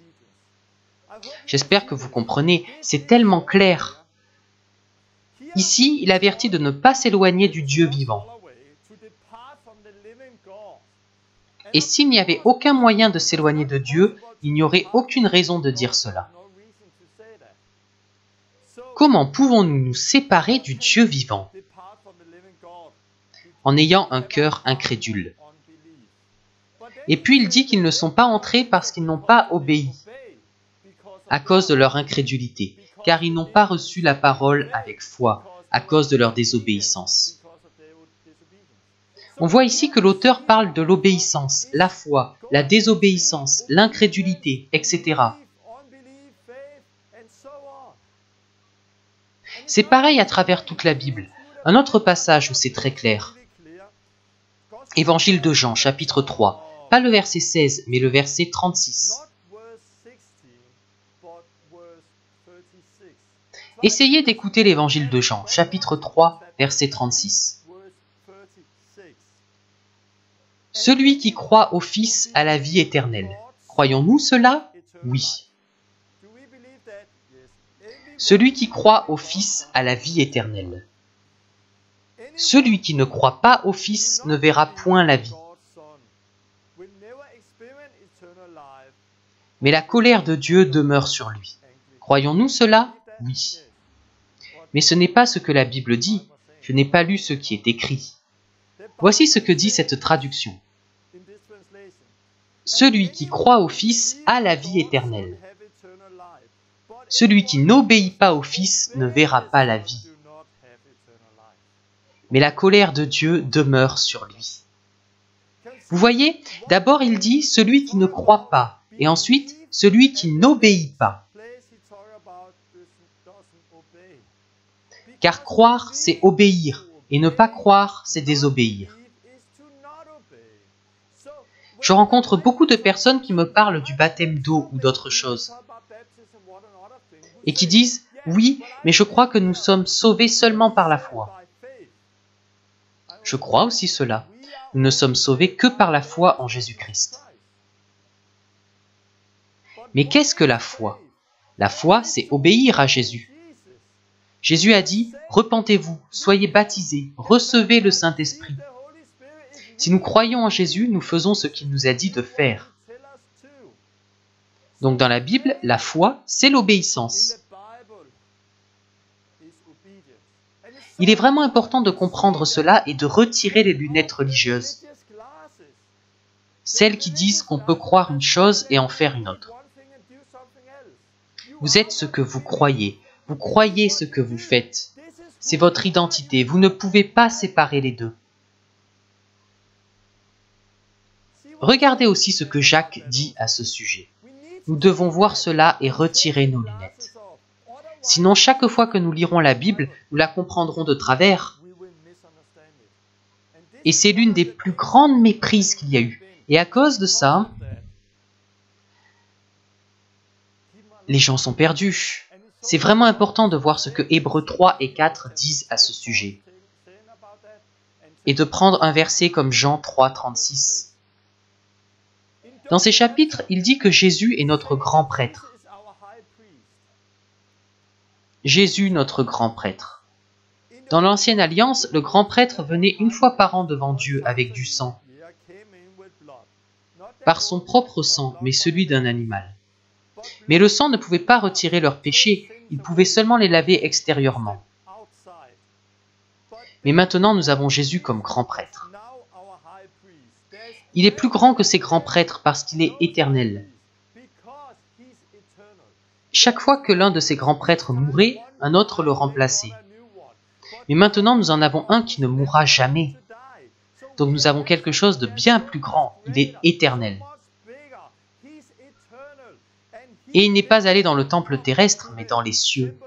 A: J'espère que vous comprenez, c'est tellement clair. Ici, il avertit de ne pas s'éloigner du Dieu vivant. Et s'il n'y avait aucun moyen de s'éloigner de Dieu, il n'y aurait aucune raison de dire cela. Comment pouvons-nous nous séparer du Dieu vivant? En ayant un cœur incrédule. Et puis il dit qu'ils ne sont pas entrés parce qu'ils n'ont pas obéi, à cause de leur incrédulité, car ils n'ont pas reçu la parole avec foi, à cause de leur désobéissance. On voit ici que l'auteur parle de l'obéissance, la foi, la désobéissance, l'incrédulité, etc. C'est pareil à travers toute la Bible. Un autre passage où c'est très clair. Évangile de Jean, chapitre 3. Pas le verset 16, mais le verset 36. Essayez d'écouter l'évangile de Jean, chapitre 3, verset 36. Celui qui croit au Fils a la vie éternelle. Croyons-nous cela? Oui. Celui qui croit au Fils a la vie éternelle. Celui qui ne croit pas au Fils ne verra point la vie. Mais la colère de Dieu demeure sur lui. Croyons-nous cela? Oui. Mais ce n'est pas ce que la Bible dit. Je n'ai pas lu ce qui est écrit. Voici ce que dit cette traduction. Celui qui croit au Fils a la vie éternelle. Celui qui n'obéit pas au Fils ne verra pas la vie. Mais la colère de Dieu demeure sur lui. Vous voyez, d'abord il dit celui qui ne croit pas, et ensuite celui qui n'obéit pas. Car croire, c'est obéir, et ne pas croire, c'est désobéir. Je rencontre beaucoup de personnes qui me parlent du baptême d'eau ou d'autres choses, et qui disent « Oui, mais je crois que nous sommes sauvés seulement par la foi. » Je crois aussi cela. Nous ne sommes sauvés que par la foi en Jésus-Christ. Mais qu'est-ce que la foi? La foi, c'est obéir à Jésus. Jésus a dit « Repentez-vous, soyez baptisés, recevez le Saint-Esprit ». Si nous croyons en Jésus, nous faisons ce qu'il nous a dit de faire. Donc dans la Bible, la foi, c'est l'obéissance. Il est vraiment important de comprendre cela et de retirer les lunettes religieuses. Celles qui disent qu'on peut croire une chose et en faire une autre. Vous êtes ce que vous croyez ce que vous faites. C'est votre identité, vous ne pouvez pas séparer les deux. Regardez aussi ce que Jacques dit à ce sujet. Nous devons voir cela et retirer nos lunettes. Sinon, chaque fois que nous lirons la Bible, nous la comprendrons de travers. Et c'est l'une des plus grandes méprises qu'il y a eu. Et à cause de ça, les gens sont perdus. C'est vraiment important de voir ce que Hébreux 3 et 4 disent à ce sujet. Et de prendre un verset comme Jean 3, 36. Dans ces chapitres, il dit que Jésus est notre grand prêtre. Jésus, notre grand prêtre. Dans l'Ancienne Alliance, le grand prêtre venait une fois par an devant Dieu avec du sang. Par son propre sang, mais celui d'un animal. Mais le sang ne pouvait pas retirer leurs péchés, il pouvait seulement les laver extérieurement. Mais maintenant, nous avons Jésus comme grand prêtre. Il est plus grand que ces grands prêtres parce qu'il est éternel. Chaque fois que l'un de ces grands prêtres mourait, un autre le remplaçait. Mais maintenant, nous en avons un qui ne mourra jamais. Donc nous avons quelque chose de bien plus grand. Il est éternel. Et il n'est pas allé dans le temple terrestre, mais dans les cieux.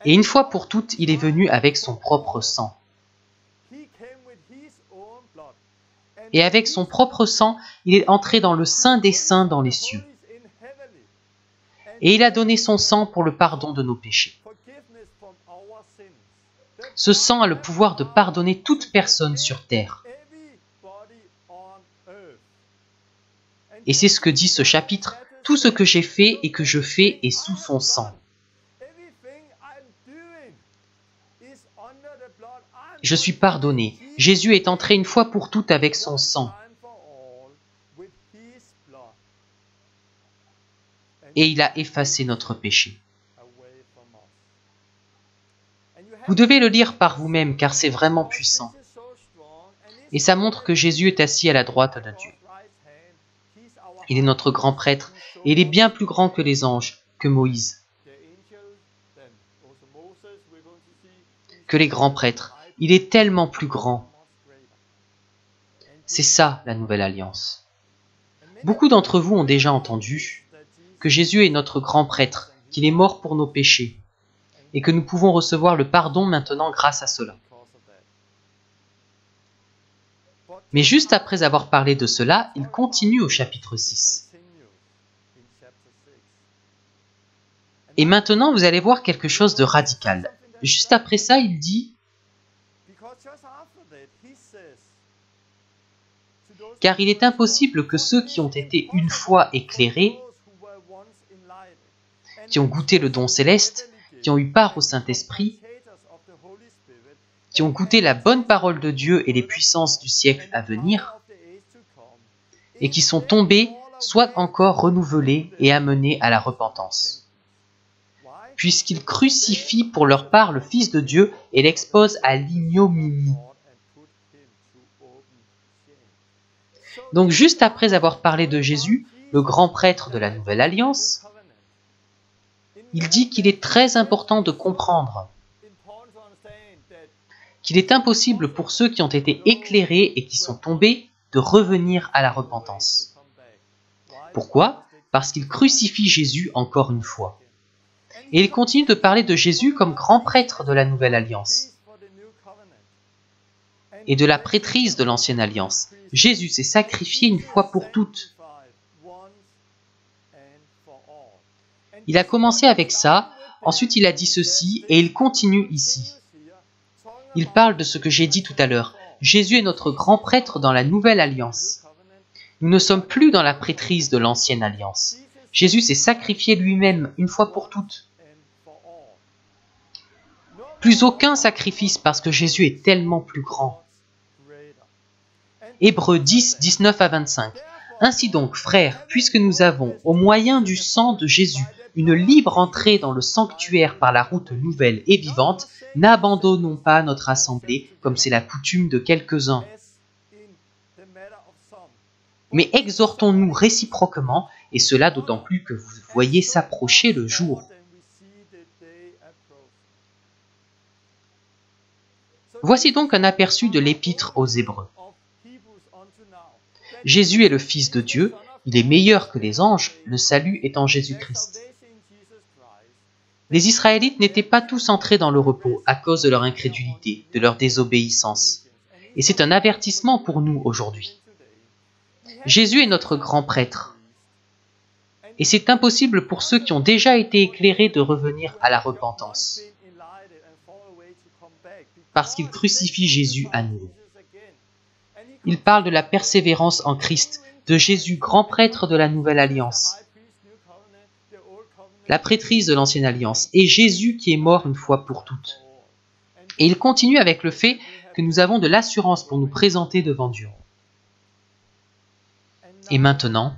A: Et une fois pour toutes, il est venu avec son propre sang. Et avec son propre sang, il est entré dans le Saint des Saints dans les cieux. Et il a donné son sang pour le pardon de nos péchés. Ce sang a le pouvoir de pardonner toute personne sur terre. Et c'est ce que dit ce chapitre. Tout ce que j'ai fait et que je fais est sous son sang. Je suis pardonné. Jésus est entré une fois pour toutes avec son sang. Et il a effacé notre péché. Vous devez le lire par vous-même car c'est vraiment puissant. Et ça montre que Jésus est assis à la droite de Dieu. Il est notre grand prêtre et il est bien plus grand que les anges, que Moïse, que les grands prêtres. Il est tellement plus grand. C'est ça la nouvelle alliance. Beaucoup d'entre vous ont déjà entendu que Jésus est notre grand prêtre, qu'il est mort pour nos péchés, et que nous pouvons recevoir le pardon maintenant grâce à cela. Mais juste après avoir parlé de cela, il continue au chapitre 6. Et maintenant, vous allez voir quelque chose de radical. Juste après ça, il dit « Car il est impossible que ceux qui ont été une fois éclairés, qui ont goûté le don céleste, qui ont eu part au Saint-Esprit, qui ont goûté la bonne parole de Dieu et les puissances du siècle à venir, et qui sont tombés, soient encore renouvelés et amenés à la repentance. Puisqu'ils crucifient pour leur part le Fils de Dieu et l'exposent à l'ignominie. » Donc juste après avoir parlé de Jésus, le grand prêtre de la Nouvelle Alliance, il dit qu'il est très important de comprendre qu'il est impossible pour ceux qui ont été éclairés et qui sont tombés de revenir à la repentance. Pourquoi? Parce qu'il crucifie Jésus encore une fois. Et il continue de parler de Jésus comme grand prêtre de la Nouvelle Alliance et de la prêtrise de l'Ancienne Alliance. Jésus s'est sacrifié une fois pour toutes. Il a commencé avec ça, ensuite il a dit ceci et il continue ici. Il parle de ce que j'ai dit tout à l'heure. Jésus est notre grand prêtre dans la nouvelle alliance. Nous ne sommes plus dans la prêtrise de l'ancienne alliance. Jésus s'est sacrifié lui-même une fois pour toutes. Plus aucun sacrifice parce que Jésus est tellement plus grand. Hébreux 10, 19 à 25. Ainsi donc, frères, puisque nous avons, au moyen du sang de Jésus, une libre entrée dans le sanctuaire par la route nouvelle et vivante, n'abandonnons pas notre assemblée, comme c'est la coutume de quelques-uns. Mais exhortons-nous réciproquement, et cela d'autant plus que vous voyez s'approcher le jour. Voici donc un aperçu de l'épître aux Hébreux. Jésus est le Fils de Dieu, il est meilleur que les anges, le salut est en Jésus-Christ. Les Israélites n'étaient pas tous entrés dans le repos à cause de leur incrédulité, de leur désobéissance. Et c'est un avertissement pour nous aujourd'hui. Jésus est notre grand prêtre. Et c'est impossible pour ceux qui ont déjà été éclairés de revenir à la repentance. Parce qu'ils crucifient Jésus à nouveau. Il parle de la persévérance en Christ, de Jésus, grand prêtre de la nouvelle alliance. La prêtrise de l'ancienne alliance, et Jésus qui est mort une fois pour toutes. Et il continue avec le fait que nous avons de l'assurance pour nous présenter devant Dieu. Et maintenant,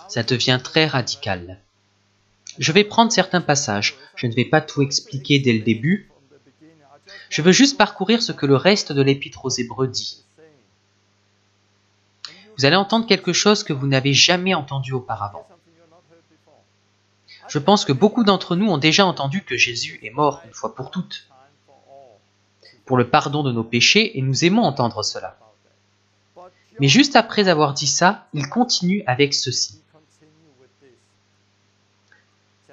A: ça devient très radical. Je vais prendre certains passages, je ne vais pas tout expliquer dès le début. Je veux juste parcourir ce que le reste de l'épître aux Hébreux dit. Vous allez entendre quelque chose que vous n'avez jamais entendu auparavant. Je pense que beaucoup d'entre nous ont déjà entendu que Jésus est mort une fois pour toutes, pour le pardon de nos péchés, et nous aimons entendre cela. Mais juste après avoir dit ça, il continue avec ceci.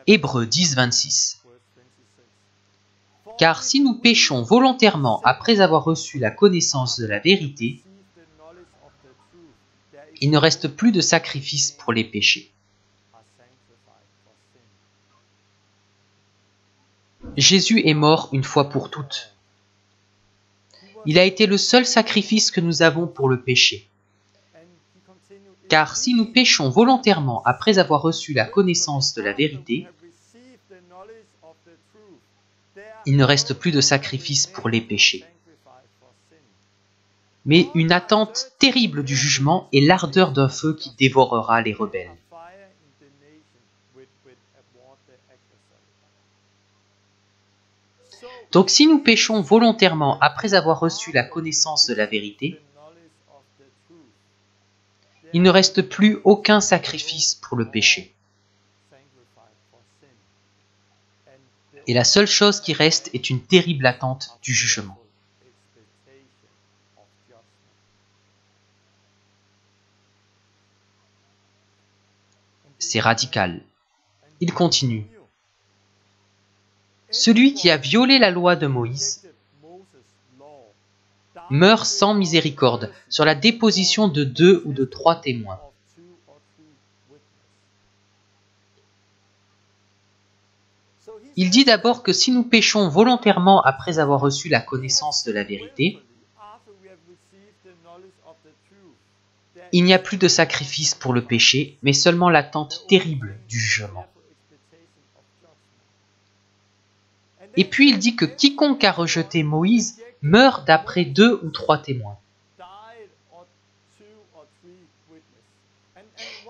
A: Hébreux 10, 26. Car si nous péchons volontairement après avoir reçu la connaissance de la vérité, il ne reste plus de sacrifice pour les péchés. Jésus est mort une fois pour toutes. Il a été le seul sacrifice que nous avons pour le péché. Car si nous péchons volontairement après avoir reçu la connaissance de la vérité, il ne reste plus de sacrifice pour les péchés. Mais une attente terrible du jugement et l'ardeur d'un feu qui dévorera les rebelles. Donc si nous péchons volontairement après avoir reçu la connaissance de la vérité, il ne reste plus aucun sacrifice pour le péché. Et la seule chose qui reste est une terrible attente du jugement. C'est radical. Il continue. Celui qui a violé la loi de Moïse meurt sans miséricorde sur la déposition de 2 ou de 3 témoins. Il dit d'abord que si nous péchons volontairement après avoir reçu la connaissance de la vérité, il n'y a plus de sacrifice pour le péché, mais seulement l'attente terrible du jugement. Et puis il dit que quiconque a rejeté Moïse meurt d'après 2 ou 3 témoins.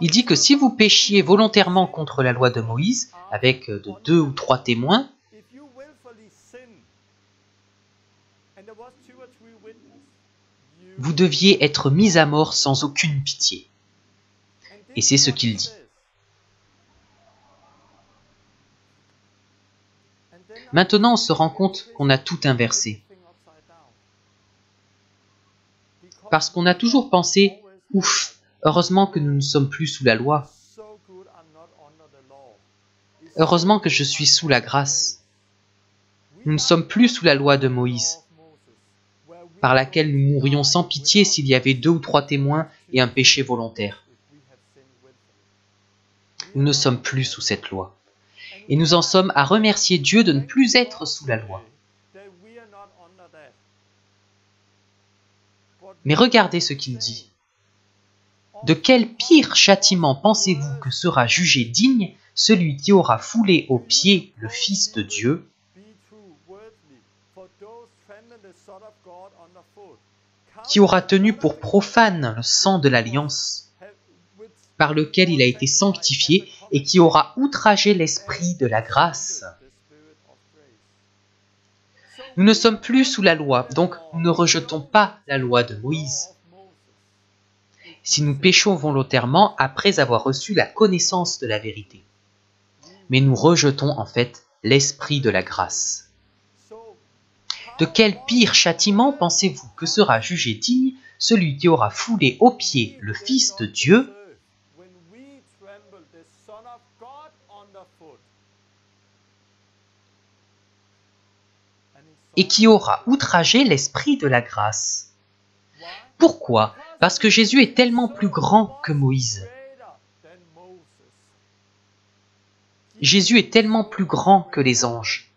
A: Il dit que si vous péchiez volontairement contre la loi de Moïse, avec de 2 ou 3 témoins, vous deviez être mis à mort sans aucune pitié. Et c'est ce qu'il dit. Maintenant, on se rend compte qu'on a tout inversé. Parce qu'on a toujours pensé, ouf, heureusement que nous ne sommes plus sous la loi. Heureusement que je suis sous la grâce. Nous ne sommes plus sous la loi de Moïse, par laquelle nous mourrions sans pitié s'il y avait 2 ou 3 témoins et un péché volontaire. Nous ne sommes plus sous cette loi. Et nous en sommes à remercier Dieu de ne plus être sous la loi. Mais regardez ce qu'il dit. De quel pire châtiment pensez-vous que sera jugé digne celui qui aura foulé aux pieds le Fils de Dieu, qui aura tenu pour profane le sang de l'alliance, par lequel il a été sanctifié, et qui aura outragé l'esprit de la grâce. Nous ne sommes plus sous la loi, donc nous ne rejetons pas la loi de Moïse. Si nous péchons volontairement après avoir reçu la connaissance de la vérité. Mais nous rejetons en fait l'esprit de la grâce. De quel pire châtiment pensez-vous que sera jugé digne celui qui aura foulé aux pieds le Fils de Dieu, et qui aura outragé l'esprit de la grâce? Pourquoi? Parce que Jésus est tellement plus grand que Moïse. Jésus est tellement plus grand que les anges.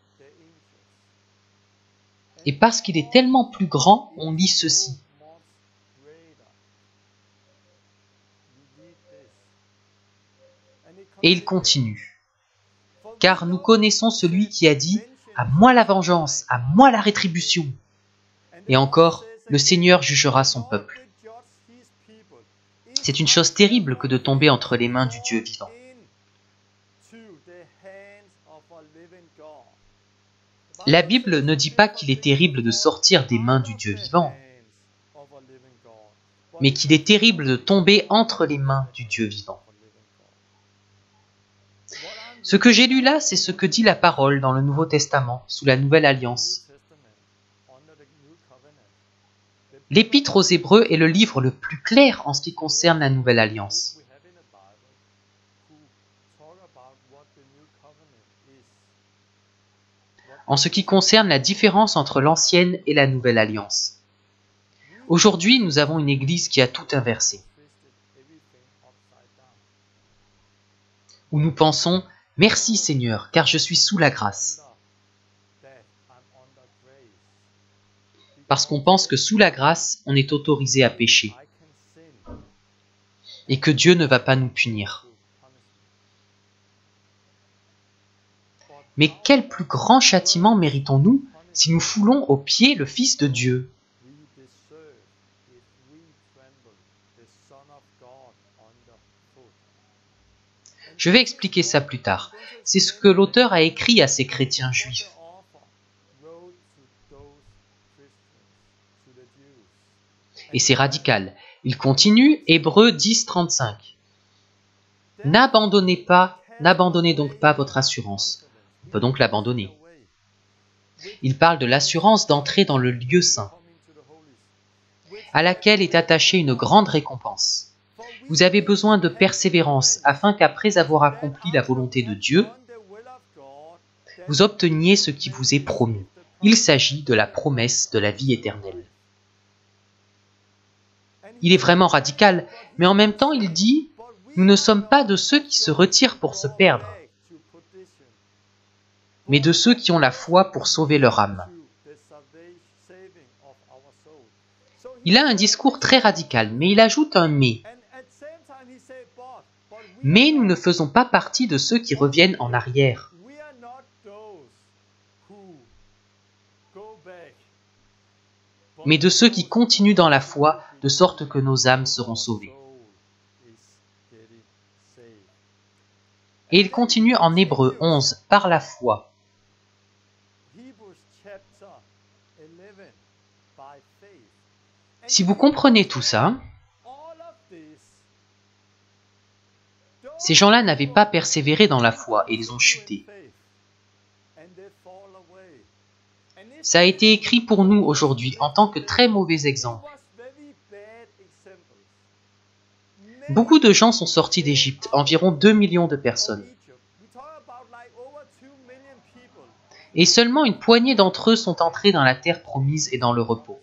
A: Et parce qu'il est tellement plus grand, on lit ceci. Et il continue. Car nous connaissons celui qui a dit « À moi la vengeance, à moi la rétribution ». Et encore, le Seigneur jugera son peuple. C'est une chose terrible que de tomber entre les mains du Dieu vivant. La Bible ne dit pas qu'il est terrible de sortir des mains du Dieu vivant, mais qu'il est terrible de tomber entre les mains du Dieu vivant. Ce que j'ai lu là, c'est ce que dit la parole dans le Nouveau Testament, sous la Nouvelle Alliance. L'Épître aux Hébreux est le livre le plus clair en ce qui concerne la Nouvelle Alliance. En ce qui concerne la différence entre l'ancienne et la Nouvelle Alliance. Aujourd'hui, nous avons une Église qui a tout inversé. Où nous pensons « Merci Seigneur, car je suis sous la grâce ». Parce qu'on pense que sous la grâce, on est autorisé à pécher. Et que Dieu ne va pas nous punir. Mais quel plus grand châtiment méritons-nous si nous foulons aux pieds le Fils de Dieu? Je vais expliquer ça plus tard. C'est ce que l'auteur a écrit à ces chrétiens juifs. Et c'est radical. Il continue, Hébreux 10, 35. N'abandonnez donc pas votre assurance. On peut donc l'abandonner. Il parle de l'assurance d'entrer dans le lieu saint, à laquelle est attachée une grande récompense. Vous avez besoin de persévérance afin qu'après avoir accompli la volonté de Dieu, vous obteniez ce qui vous est promis. Il s'agit de la promesse de la vie éternelle. Il est vraiment radical, mais en même temps il dit « Nous ne sommes pas de ceux qui se retirent pour se perdre, mais de ceux qui ont la foi pour sauver leur âme. » Il a un discours très radical, mais il ajoute un « mais ». Mais nous ne faisons pas partie de ceux qui reviennent en arrière. Mais de ceux qui continuent dans la foi, de sorte que nos âmes seront sauvées. Et il continue en Hébreux 11, par la foi. Si vous comprenez tout ça, ces gens-là n'avaient pas persévéré dans la foi et ils ont chuté. Ça a été écrit pour nous aujourd'hui en tant que très mauvais exemple. Beaucoup de gens sont sortis d'Égypte, environ 2 millions de personnes. Et seulement une poignée d'entre eux sont entrés dans la terre promise et dans le repos.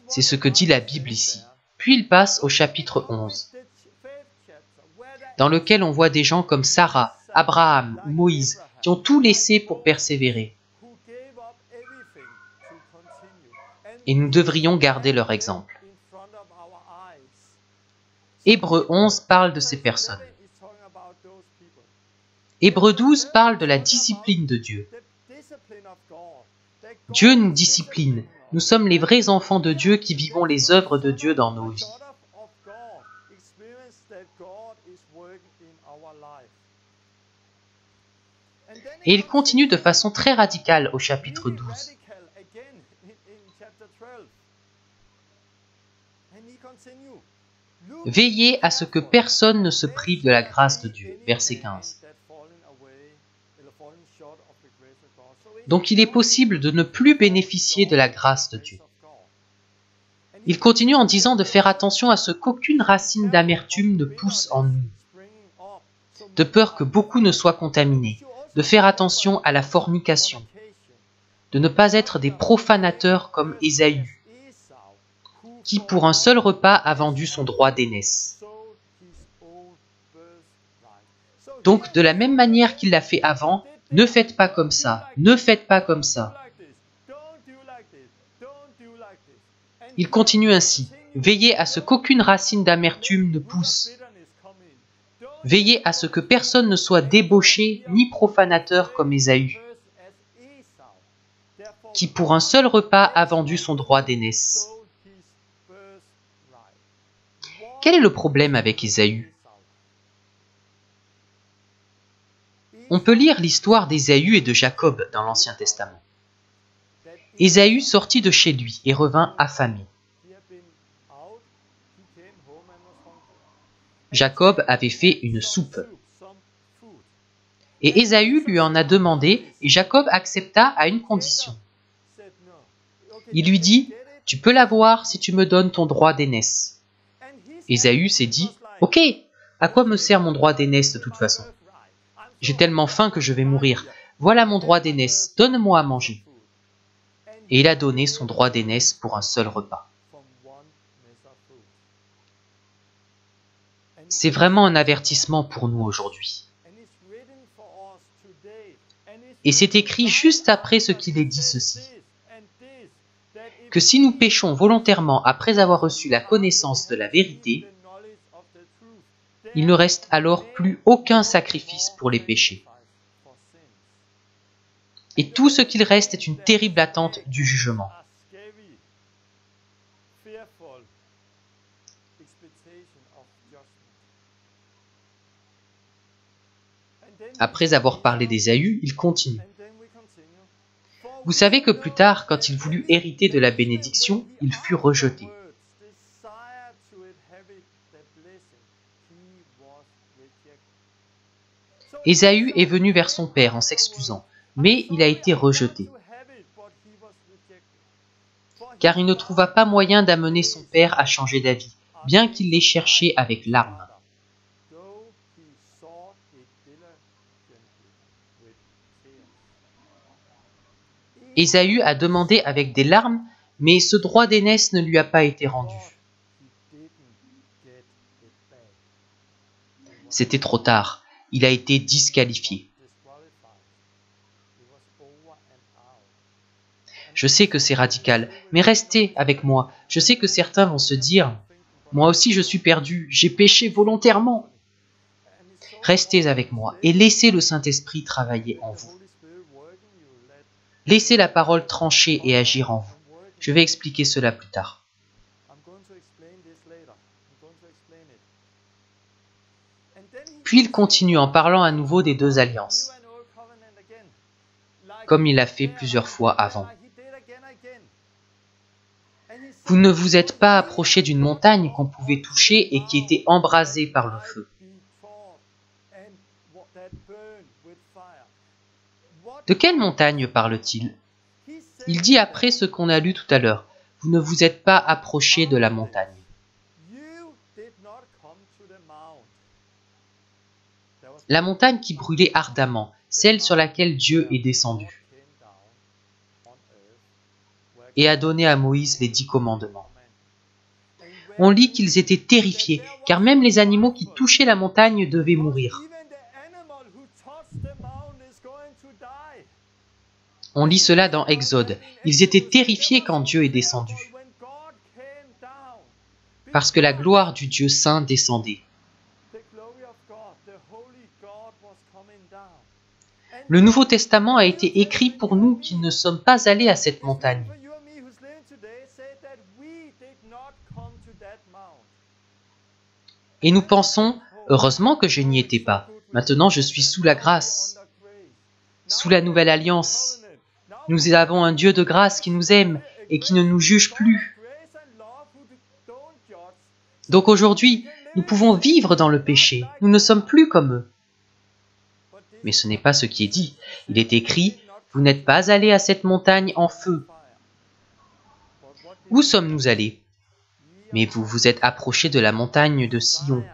A: C'est ce que dit la Bible ici. Puis il passe au chapitre 11. dans lequel on voit des gens comme Sarah, Abraham ou Moïse qui ont tout laissé pour persévérer. Et nous devrions garder leur exemple. Hébreux 11 parle de ces personnes. Hébreux 12 parle de la discipline de Dieu. Dieu nous discipline. Nous sommes les vrais enfants de Dieu qui vivons les œuvres de Dieu dans nos vies. Et il continue de façon très radicale au chapitre 12. Veillez à ce que personne ne se prive de la grâce de Dieu. Verset 15. Donc il est possible de ne plus bénéficier de la grâce de Dieu. Il continue en disant de faire attention à ce qu'aucune racine d'amertume ne pousse en nous, de peur que beaucoup ne soient contaminés, de faire attention à la fornication, de ne pas être des profanateurs comme Ésaü, qui pour un seul repas a vendu son droit d'aînesse. Donc de la même manière qu'il l'a fait avant, ne faites pas comme ça, ne faites pas comme ça. Il continue ainsi, veillez à ce qu'aucune racine d'amertume ne pousse. Veillez à ce que personne ne soit débauché ni profanateur comme Ésaü, qui pour un seul repas a vendu son droit d'aînesse. Quel est le problème avec Ésaü? On peut lire l'histoire d'Ésaü et de Jacob dans l'Ancien Testament. Ésaü sortit de chez lui et revint affamé. Jacob avait fait une soupe. Et Ésaü lui en a demandé et Jacob accepta à une condition. Il lui dit, « Tu peux l'avoir si tu me donnes ton droit d'aînesse. » Ésaü s'est dit, « Ok, à quoi me sert mon droit d'aînesse de toute façon? J'ai tellement faim que je vais mourir. Voilà mon droit d'aînesse, donne-moi à manger. » Et il a donné son droit d'aînesse pour un seul repas. C'est vraiment un avertissement pour nous aujourd'hui. Et c'est écrit juste après ce qu'il est dit ceci. Que si nous péchons volontairement après avoir reçu la connaissance de la vérité, il ne reste alors plus aucun sacrifice pour les péchés. Et tout ce qu'il reste est une terrible attente du jugement. Après avoir parlé d'Ésaü, il continue. Vous savez que plus tard, quand il voulut hériter de la bénédiction, il fut rejeté. Ésaü est venu vers son père en s'excusant, mais il a été rejeté. Car il ne trouva pas moyen d'amener son père à changer d'avis, bien qu'il l'ait cherché avec larmes. Ésaü a demandé avec des larmes, mais ce droit d'aînesse ne lui a pas été rendu. C'était trop tard, il a été disqualifié. Je sais que c'est radical, mais restez avec moi. Je sais que certains vont se dire « Moi aussi je suis perdu, j'ai péché volontairement ». Restez avec moi et laissez le Saint-Esprit travailler en vous. Laissez la parole trancher et agir en vous. Je vais expliquer cela plus tard. Puis il continue en parlant à nouveau des deux alliances, comme il l'a fait plusieurs fois avant. Vous ne vous êtes pas approché d'une montagne qu'on pouvait toucher et qui était embrasée par le feu. De quelle montagne parle-t-il? Il dit après ce qu'on a lu tout à l'heure. Vous ne vous êtes pas approché de la montagne. La montagne qui brûlait ardemment, celle sur laquelle Dieu est descendu et a donné à Moïse les 10 commandements. On lit qu'ils étaient terrifiés, car même les animaux qui touchaient la montagne devaient mourir. On lit cela dans Exode. Ils étaient terrifiés quand Dieu est descendu, parce que la gloire du Dieu saint descendait. Le Nouveau Testament a été écrit pour nous qui ne sommes pas allés à cette montagne. Et nous pensons, heureusement que je n'y étais pas. Maintenant, je suis sous la grâce, sous la nouvelle alliance. Nous avons un Dieu de grâce qui nous aime et qui ne nous juge plus. Donc aujourd'hui, nous pouvons vivre dans le péché. Nous ne sommes plus comme eux. Mais ce n'est pas ce qui est dit. Il est écrit, « Vous n'êtes pas allés à cette montagne en feu. » Où sommes-nous allés? Mais vous vous êtes approchés de la montagne de Sion,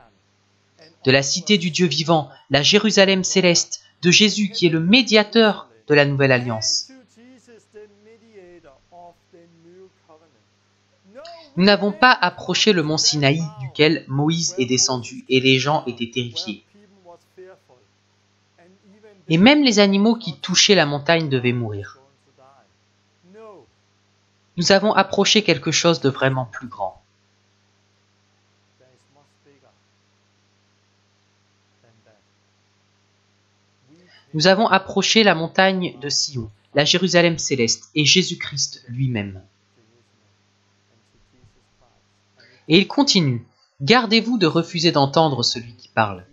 A: de la cité du Dieu vivant, la Jérusalem céleste, de Jésus qui est le médiateur de la nouvelle alliance. Nous n'avons pas approché le mont Sinaï duquel Moïse est descendu et les gens étaient terrifiés. Et même les animaux qui touchaient la montagne devaient mourir. Nous avons approché quelque chose de vraiment plus grand. Nous avons approché la montagne de Sion, la Jérusalem céleste et Jésus-Christ lui-même. Et il continue, « Gardez-vous de refuser d'entendre celui qui parle.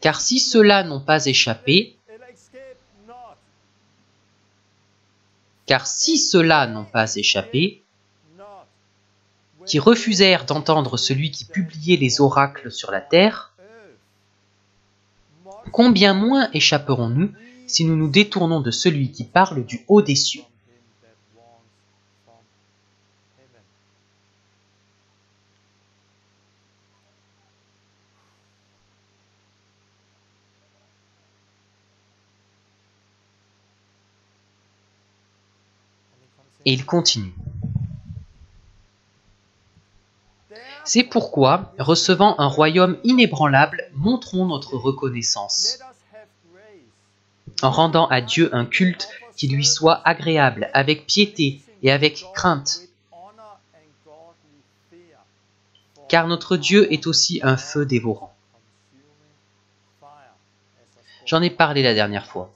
A: Car si ceux-là n'ont pas échappé, qui refusèrent d'entendre celui qui publiait les oracles sur la terre, combien moins échapperons-nous si nous nous détournons de celui qui parle du haut des cieux? » Et il continue. C'est pourquoi, recevant un royaume inébranlable, montrons notre reconnaissance, en rendant à Dieu un culte qui lui soit agréable, avec piété et avec crainte. Car notre Dieu est aussi un feu dévorant. J'en ai parlé la dernière fois.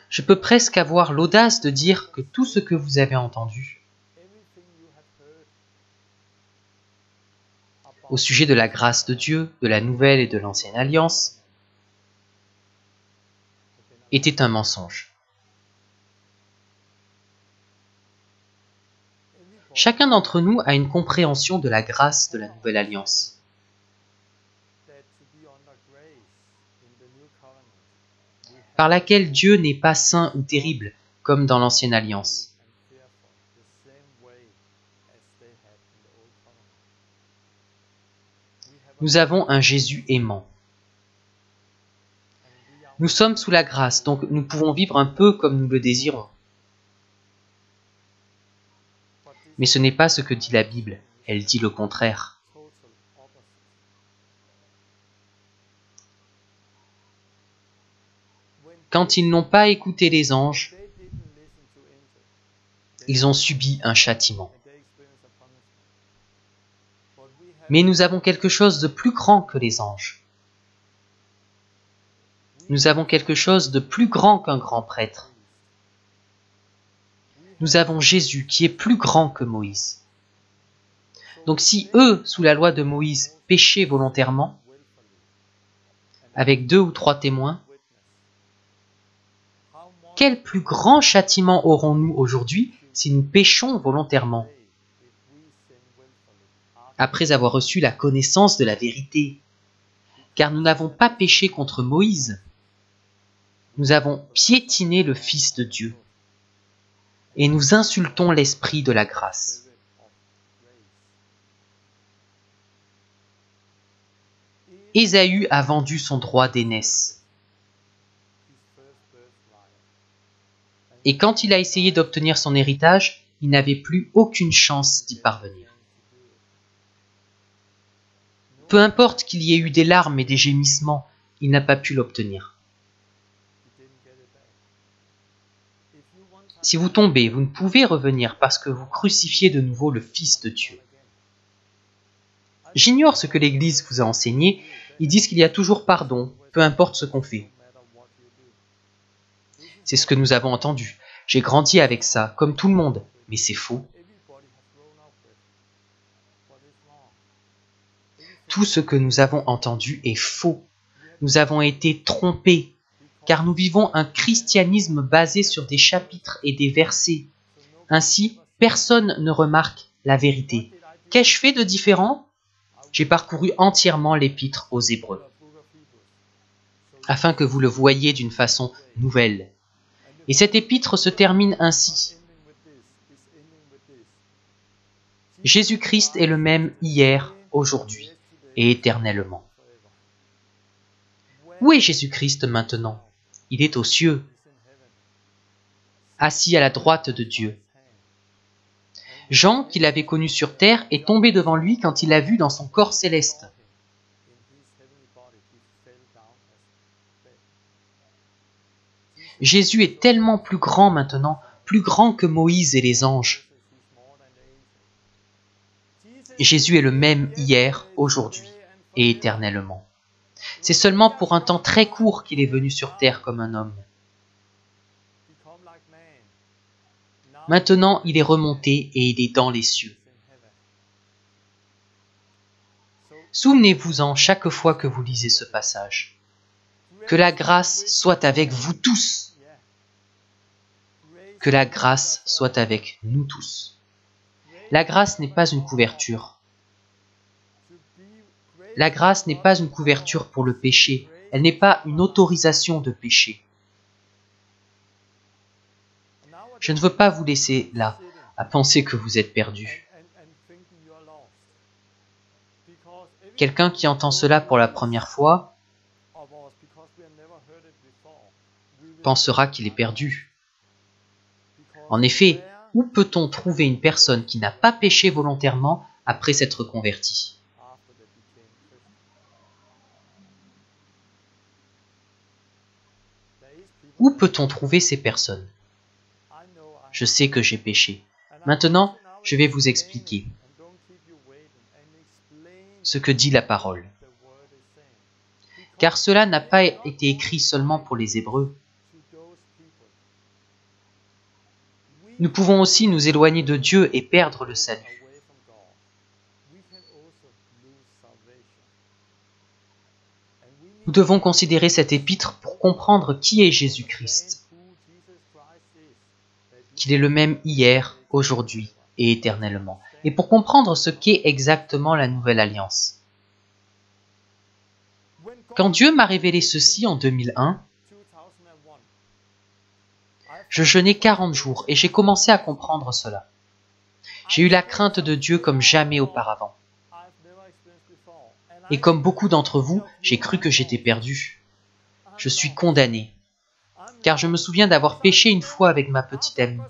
A: Je peux presque avoir l'audace de dire que tout ce que vous avez entendu au sujet de la grâce de Dieu, de la nouvelle et de l'ancienne alliance, était un mensonge. Chacun d'entre nous a une compréhension de la grâce de la nouvelle alliance. Par laquelle Dieu n'est pas saint ou terrible, comme dans l'ancienne alliance. Nous avons un Jésus aimant. Nous sommes sous la grâce, donc nous pouvons vivre un peu comme nous le désirons. Mais ce n'est pas ce que dit la Bible, elle dit le contraire. Quand ils n'ont pas écouté les anges, ils ont subi un châtiment. Mais nous avons quelque chose de plus grand que les anges. Nous avons quelque chose de plus grand qu'un grand prêtre. Nous avons Jésus qui est plus grand que Moïse. Donc si eux, sous la loi de Moïse, péchaient volontairement, avec 2 ou 3 témoins, quel plus grand châtiment aurons-nous aujourd'hui si nous péchons volontairement, après avoir reçu la connaissance de la vérité? Car nous n'avons pas péché contre Moïse. Nous avons piétiné le Fils de Dieu. Et nous insultons l'Esprit de la grâce. Ésaü a vendu son droit d'aînesse. Et quand il a essayé d'obtenir son héritage, il n'avait plus aucune chance d'y parvenir. Peu importe qu'il y ait eu des larmes et des gémissements, il n'a pas pu l'obtenir. Si vous tombez, vous ne pouvez revenir parce que vous crucifiez de nouveau le Fils de Dieu. J'ignore ce que l'Église vous a enseigné. Ils disent qu'il y a toujours pardon, peu importe ce qu'on fait. C'est ce que nous avons entendu. J'ai grandi avec ça, comme tout le monde, mais c'est faux. Tout ce que nous avons entendu est faux. Nous avons été trompés, car nous vivons un christianisme basé sur des chapitres et des versets. Ainsi, personne ne remarque la vérité. Qu'ai-je fait de différent ? J'ai parcouru entièrement l'épître aux Hébreux, afin que vous le voyiez d'une façon nouvelle. Et cette épître se termine ainsi. Jésus-Christ est le même hier, aujourd'hui et éternellement. Où est Jésus-Christ maintenant ? Il est aux cieux, assis à la droite de Dieu. Jean, qui l'avait connu sur terre, est tombé devant lui quand il l'a vu dans son corps céleste. Jésus est tellement plus grand maintenant, plus grand que Moïse et les anges. Jésus est le même hier, aujourd'hui et éternellement. C'est seulement pour un temps très court qu'il est venu sur terre comme un homme. Maintenant, il est remonté et il est dans les cieux. Souvenez-vous-en chaque fois que vous lisez ce passage. Que la grâce soit avec vous tous. Que la grâce soit avec nous tous. La grâce n'est pas une couverture. La grâce n'est pas une couverture pour le péché. Elle n'est pas une autorisation de pécher. Je ne veux pas vous laisser là, à penser que vous êtes perdu. Quelqu'un qui entend cela pour la première fois pensera qu'il est perdu. En effet, où peut-on trouver une personne qui n'a pas péché volontairement après s'être convertie ? Où peut-on trouver ces personnes ? Je sais que j'ai péché. Maintenant, je vais vous expliquer ce que dit la parole. Car cela n'a pas été écrit seulement pour les Hébreux. Nous pouvons aussi nous éloigner de Dieu et perdre le salut. Nous devons considérer cette épître pour comprendre qui est Jésus-Christ, qu'il est le même hier, aujourd'hui et éternellement, et pour comprendre ce qu'est exactement la nouvelle alliance. Quand Dieu m'a révélé ceci en 2001, je jeûnais 40 jours et j'ai commencé à comprendre cela. J'ai eu la crainte de Dieu comme jamais auparavant. Et comme beaucoup d'entre vous, j'ai cru que j'étais perdu. Je suis condamné, car je me souviens d'avoir péché une fois avec ma petite amie.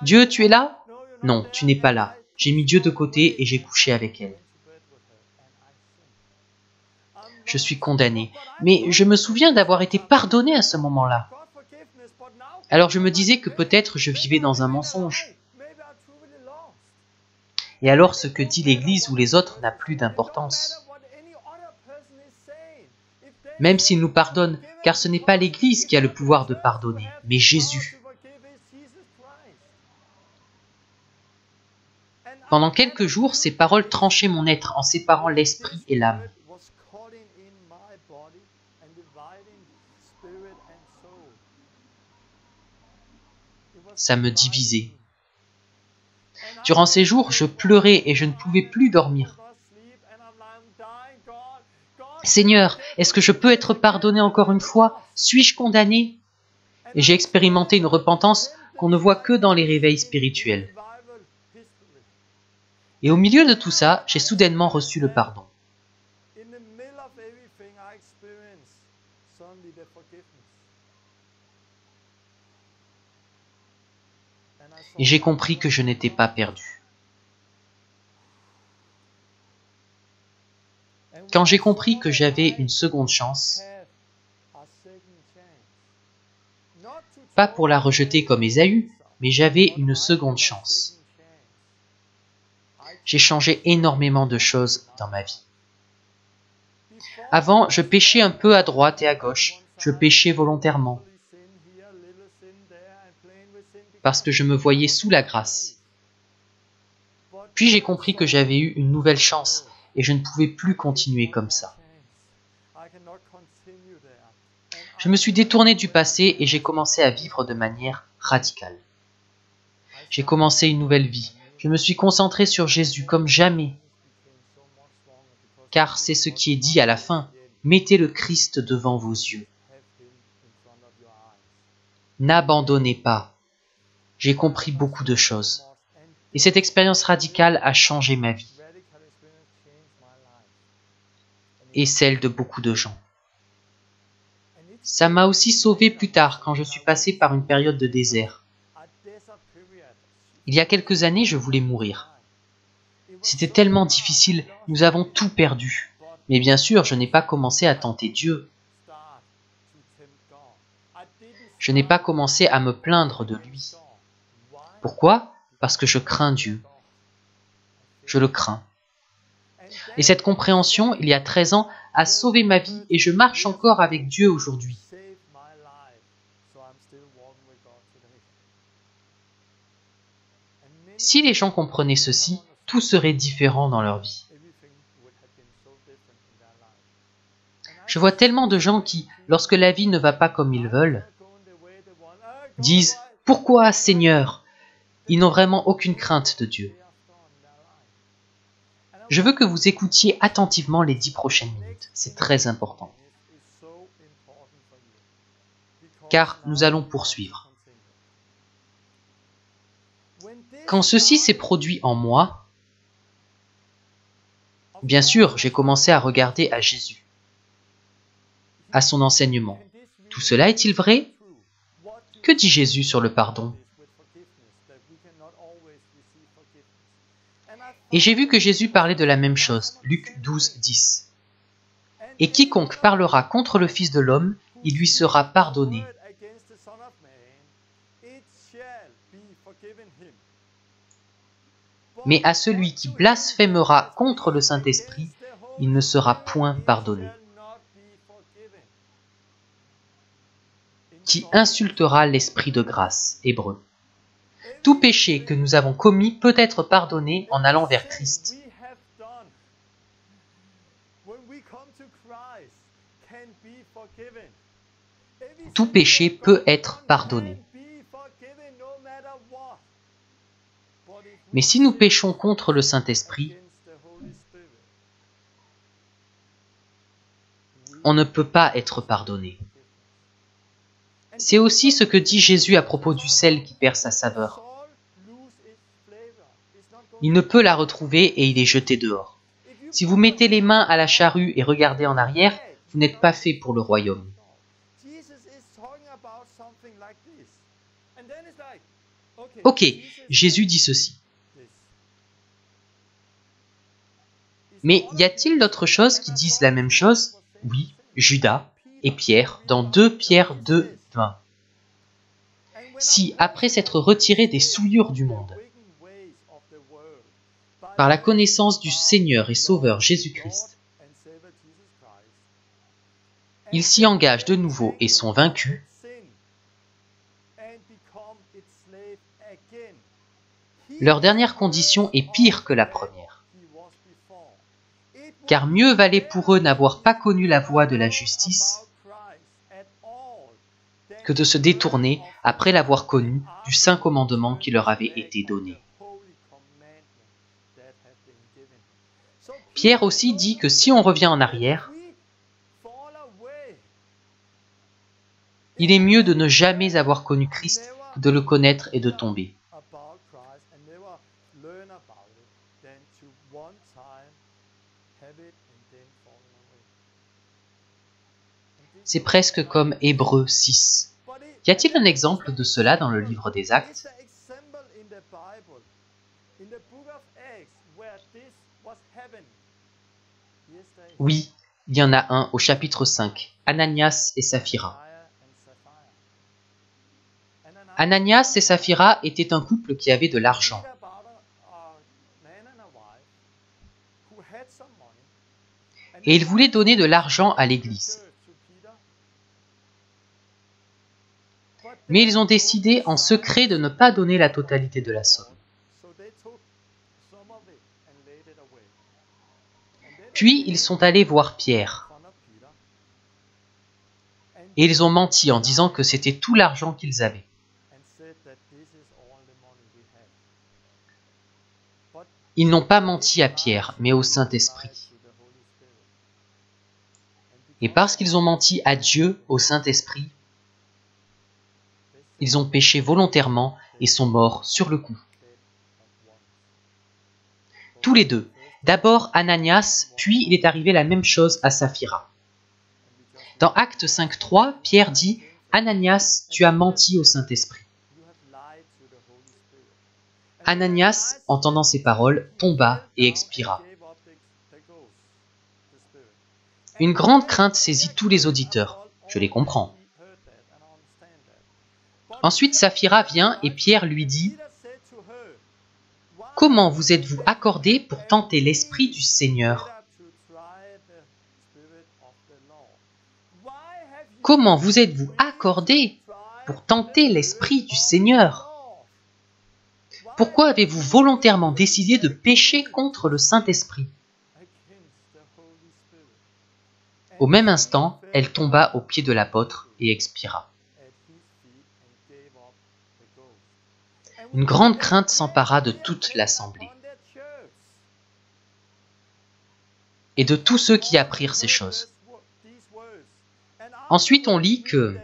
A: Dieu, tu es là ? Non, tu n'es pas là. J'ai mis Dieu de côté et j'ai couché avec elle. Je suis condamné, mais je me souviens d'avoir été pardonné à ce moment-là. Alors je me disais que peut-être je vivais dans un mensonge. Et alors ce que dit l'Église ou les autres n'a plus d'importance. Même s'il nous pardonne, car ce n'est pas l'Église qui a le pouvoir de pardonner, mais Jésus. Pendant quelques jours, ces paroles tranchaient mon être en séparant l'esprit et l'âme. Ça me divisait. Durant ces jours, je pleurais et je ne pouvais plus dormir. Seigneur, est-ce que je peux être pardonné encore une fois ? Suis-je condamné ? Et j'ai expérimenté une repentance qu'on ne voit que dans les réveils spirituels. Et au milieu de tout ça, j'ai soudainement reçu le pardon. Et j'ai compris que je n'étais pas perdu. Quand j'ai compris que j'avais une seconde chance, pas pour la rejeter comme Ésaü, mais j'avais une seconde chance. J'ai changé énormément de choses dans ma vie. Avant, je péchais un peu à droite et à gauche. Je péchais volontairement. Parce que je me voyais sous la grâce. Puis j'ai compris que j'avais eu une nouvelle chance et je ne pouvais plus continuer comme ça. Je me suis détourné du passé et j'ai commencé à vivre de manière radicale. J'ai commencé une nouvelle vie. Je me suis concentré sur Jésus comme jamais. Car c'est ce qui est dit à la fin. Mettez le Christ devant vos yeux. N'abandonnez pas. J'ai compris beaucoup de choses. Et cette expérience radicale a changé ma vie. Et celle de beaucoup de gens. Ça m'a aussi sauvé plus tard quand je suis passé par une période de désert. Il y a quelques années, je voulais mourir. C'était tellement difficile, nous avons tout perdu. Mais bien sûr, je n'ai pas commencé à tenter Dieu. Je n'ai pas commencé à me plaindre de lui. Pourquoi? Parce que je crains Dieu. Je le crains. Et cette compréhension, il y a 13 ans, a sauvé ma vie et je marche encore avec Dieu aujourd'hui. Si les gens comprenaient ceci, tout serait différent dans leur vie. Je vois tellement de gens qui, lorsque la vie ne va pas comme ils veulent, disent « Pourquoi, Seigneur ?» Ils n'ont vraiment aucune crainte de Dieu. Je veux que vous écoutiez attentivement les 10 prochaines minutes. C'est très important. Car nous allons poursuivre. Quand ceci s'est produit en moi, bien sûr, j'ai commencé à regarder à Jésus, à son enseignement. Tout cela est-il vrai? Que dit Jésus sur le pardon? Et j'ai vu que Jésus parlait de la même chose, Luc 12, 10. Et quiconque parlera contre le Fils de l'homme, il lui sera pardonné. Mais à celui qui blasphémera contre le Saint-Esprit, il ne sera point pardonné. Qui insultera l'Esprit de grâce, Hébreux. Tout péché que nous avons commis peut être pardonné en allant vers Christ. Tout péché peut être pardonné. Mais si nous péchons contre le Saint-Esprit, on ne peut pas être pardonné. C'est aussi ce que dit Jésus à propos du sel qui perd sa saveur. Il ne peut la retrouver et il est jeté dehors. Si vous mettez les mains à la charrue et regardez en arrière, vous n'êtes pas fait pour le royaume. Ok, Jésus dit ceci. Mais y a-t-il d'autres choses qui disent la même chose? Oui, Judas et Pierre, dans 2 Pierre 2, 20. Si, après s'être retirés des souillures du monde, par la connaissance du Seigneur et Sauveur Jésus-Christ, ils s'y engagent de nouveau et sont vaincus, leur dernière condition est pire que la première. Car mieux valait pour eux n'avoir pas connu la voie de la justice que de se détourner, après l'avoir connu, du saint commandement qui leur avait été donné. Pierre aussi dit que si on revient en arrière, il est mieux de ne jamais avoir connu Christ que de le connaître et de tomber. C'est presque comme Hébreux 6. Y a-t-il un exemple de cela dans le livre des Actes? Oui, il y en a un au chapitre 5, Ananias et Saphira. Ananias et Saphira étaient un couple qui avait de l'argent. Et ils voulaient donner de l'argent à l'Église. Mais ils ont décidé en secret de ne pas donner la totalité de la somme. Puis ils sont allés voir Pierre. Et ils ont menti en disant que c'était tout l'argent qu'ils avaient. Ils n'ont pas menti à Pierre, mais au Saint-Esprit. Et parce qu'ils ont menti à Dieu, au Saint-Esprit, ils ont péché volontairement et sont morts sur le coup. Tous les deux. D'abord Ananias, puis il est arrivé la même chose à Saphira. Dans Actes 5.3, Pierre dit « Ananias, tu as menti au Saint-Esprit ». Ananias, entendant ces paroles, tomba et expira. Une grande crainte saisit tous les auditeurs. Je les comprends. Ensuite, Saphira vient et Pierre lui dit « Comment vous êtes-vous accordés pour tenter l'Esprit du Seigneur ? Comment vous êtes-vous accordés pour tenter l'Esprit du Seigneur ? Pourquoi avez-vous volontairement décidé de pécher contre le Saint-Esprit » Au même instant, elle tomba aux pieds de l'apôtre et expira. Une grande crainte s'empara de toute l'assemblée et de tous ceux qui apprirent ces choses. Ensuite, on lit que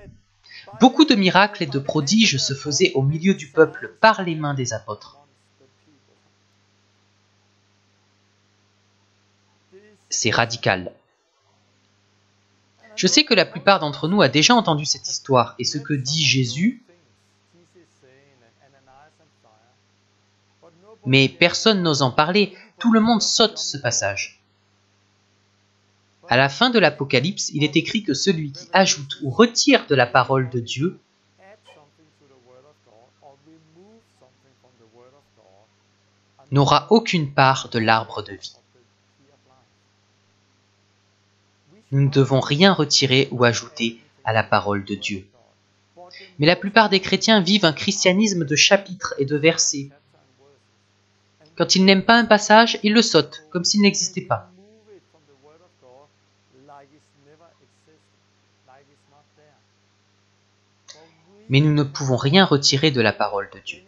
A: beaucoup de miracles et de prodiges se faisaient au milieu du peuple par les mains des apôtres. C'est radical. Je sais que la plupart d'entre nous a déjà entendu cette histoire et ce que dit Jésus, mais personne n'ose en parler, tout le monde saute ce passage. À la fin de l'Apocalypse, il est écrit que celui qui ajoute ou retire de la parole de Dieu n'aura aucune part de l'arbre de vie. Nous ne devons rien retirer ou ajouter à la parole de Dieu. Mais la plupart des chrétiens vivent un christianisme de chapitres et de versets. Quand ils n'aiment pas un passage, ils le sautent, comme s'il n'existait pas. Mais nous ne pouvons rien retirer de la parole de Dieu.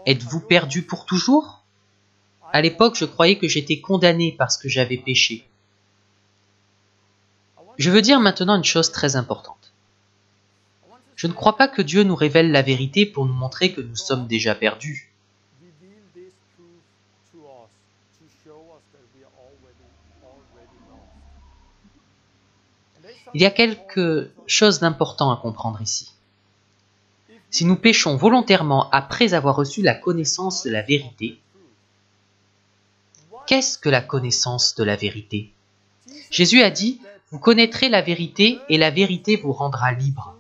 A: Êtes-vous perdu pour toujours ? À l'époque, je croyais que j'étais condamné parce que j'avais péché. Je veux dire maintenant une chose très importante. Je ne crois pas que Dieu nous révèle la vérité pour nous montrer que nous sommes déjà perdus. Il y a quelque chose d'important à comprendre ici. Si nous péchons volontairement après avoir reçu la connaissance de la vérité, qu'est-ce que la connaissance de la vérité ? Jésus a dit « Vous connaîtrez la vérité et la vérité vous rendra libre ».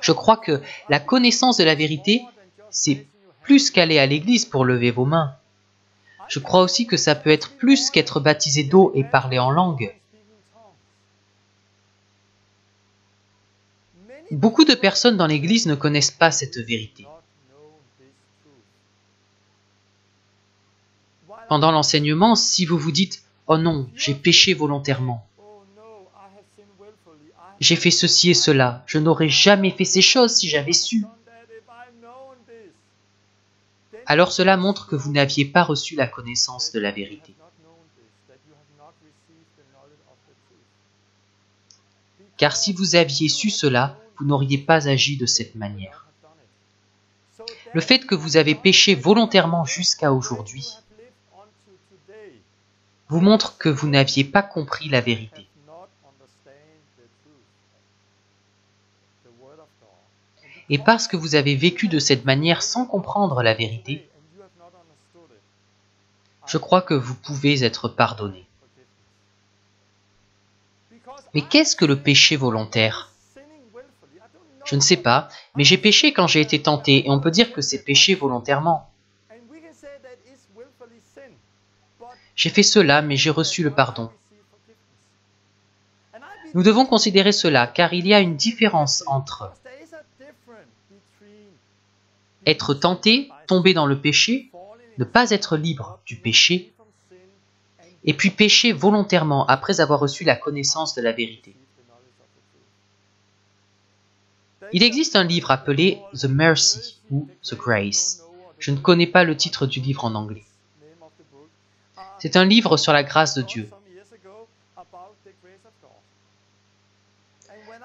A: Je crois que la connaissance de la vérité, c'est plus qu'aller à l'église pour lever vos mains. Je crois aussi que ça peut être plus qu'être baptisé d'eau et parler en langue. Beaucoup de personnes dans l'église ne connaissent pas cette vérité. Pendant l'enseignement, si vous vous dites « Oh non, j'ai péché volontairement. J'ai fait ceci et cela. Je n'aurais jamais fait ces choses si j'avais su. » Alors cela montre que vous n'aviez pas reçu la connaissance de la vérité. Car si vous aviez su cela, vous n'auriez pas agi de cette manière. Le fait que vous avez péché volontairement jusqu'à aujourd'hui vous montre que vous n'aviez pas compris la vérité. Et parce que vous avez vécu de cette manière sans comprendre la vérité, je crois que vous pouvez être pardonné. Mais qu'est-ce que le péché volontaire? Je ne sais pas, mais j'ai péché quand j'ai été tenté, et on peut dire que c'est péché volontairement. J'ai fait cela, mais j'ai reçu le pardon. Nous devons considérer cela, car il y a une différence entre être tenté, tomber dans le péché, ne pas être libre du péché, et puis pécher volontairement après avoir reçu la connaissance de la vérité. Il existe un livre appelé The Mercy ou The Grace. Je ne connais pas le titre du livre en anglais. C'est un livre sur la grâce de Dieu.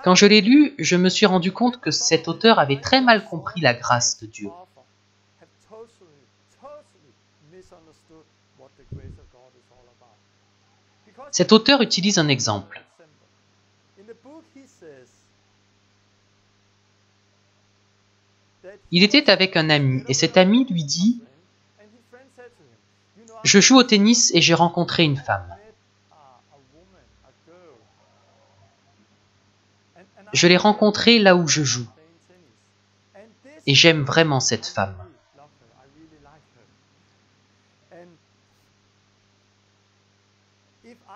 A: Quand je l'ai lu, je me suis rendu compte que cet auteur avait très mal compris la grâce de Dieu. Cet auteur utilise un exemple. Il était avec un ami et cet ami lui dit « Je joue au tennis et j'ai rencontré une femme. Je l'ai rencontrée là où je joue et j'aime vraiment cette femme.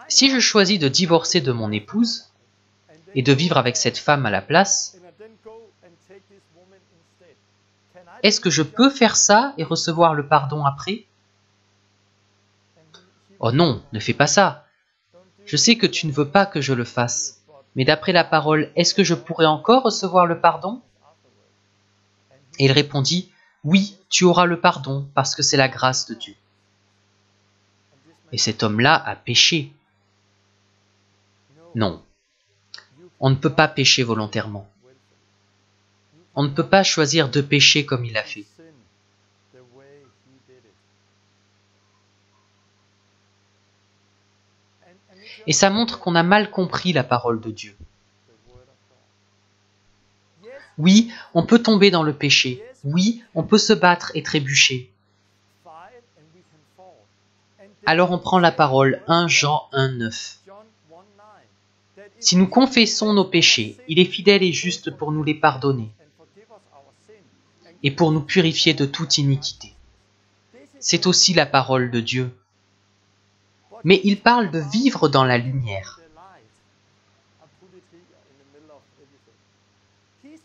A: Si je choisis de divorcer de mon épouse et de vivre avec cette femme à la place, est-ce que je peux faire ça et recevoir le pardon après? Oh non, ne fais pas ça. Je sais que tu ne veux pas que je le fasse, mais d'après la parole, est-ce que je pourrais encore recevoir le pardon? Et il répondit, oui, tu auras le pardon parce que c'est la grâce de Dieu. Et cet homme-là a péché. Non, on ne peut pas pécher volontairement. On ne peut pas choisir de pécher comme il a fait. Et ça montre qu'on a mal compris la parole de Dieu. Oui, on peut tomber dans le péché. Oui, on peut se battre et trébucher. Alors on prend la parole 1 Jean 1,9. Si nous confessons nos péchés, il est fidèle et juste pour nous les pardonner et pour nous purifier de toute iniquité. C'est aussi la parole de Dieu. Mais il parle de vivre dans la lumière.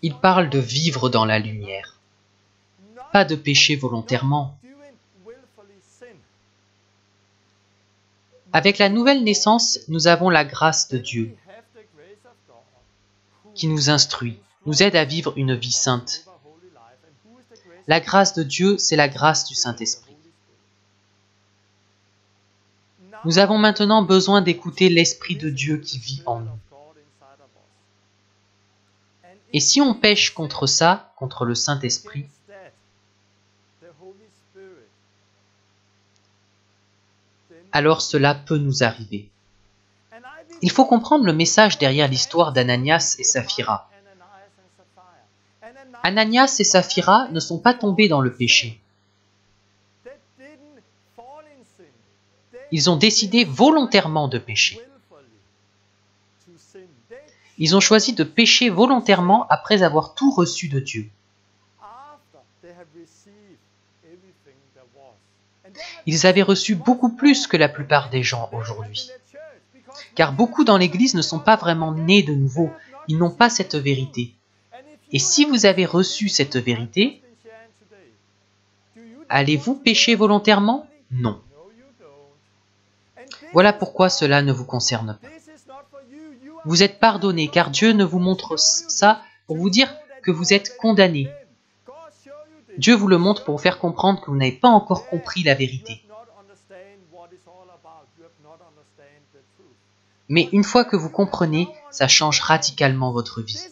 A: Il parle de vivre dans la lumière, pas de pécher volontairement. Avec la nouvelle naissance, nous avons la grâce de Dieu qui nous instruit, nous aide à vivre une vie sainte. La grâce de Dieu, c'est la grâce du Saint-Esprit. Nous avons maintenant besoin d'écouter l'Esprit de Dieu qui vit en nous. Et si on pêche contre ça, contre le Saint-Esprit, alors cela peut nous arriver. Il faut comprendre le message derrière l'histoire d'Ananias et Saphira. Ananias et Saphira ne sont pas tombés dans le péché. Ils ont décidé volontairement de pécher. Ils ont choisi de pécher volontairement après avoir tout reçu de Dieu. Ils avaient reçu beaucoup plus que la plupart des gens aujourd'hui. Car beaucoup dans l'Église ne sont pas vraiment nés de nouveau. Ils n'ont pas cette vérité. Et si vous avez reçu cette vérité, allez-vous pécher volontairement? Non. Voilà pourquoi cela ne vous concerne pas. Vous êtes pardonnés car Dieu ne vous montre ça pour vous dire que vous êtes condamnés. Dieu vous le montre pour vous faire comprendre que vous n'avez pas encore compris la vérité. Mais une fois que vous comprenez, ça change radicalement votre vie.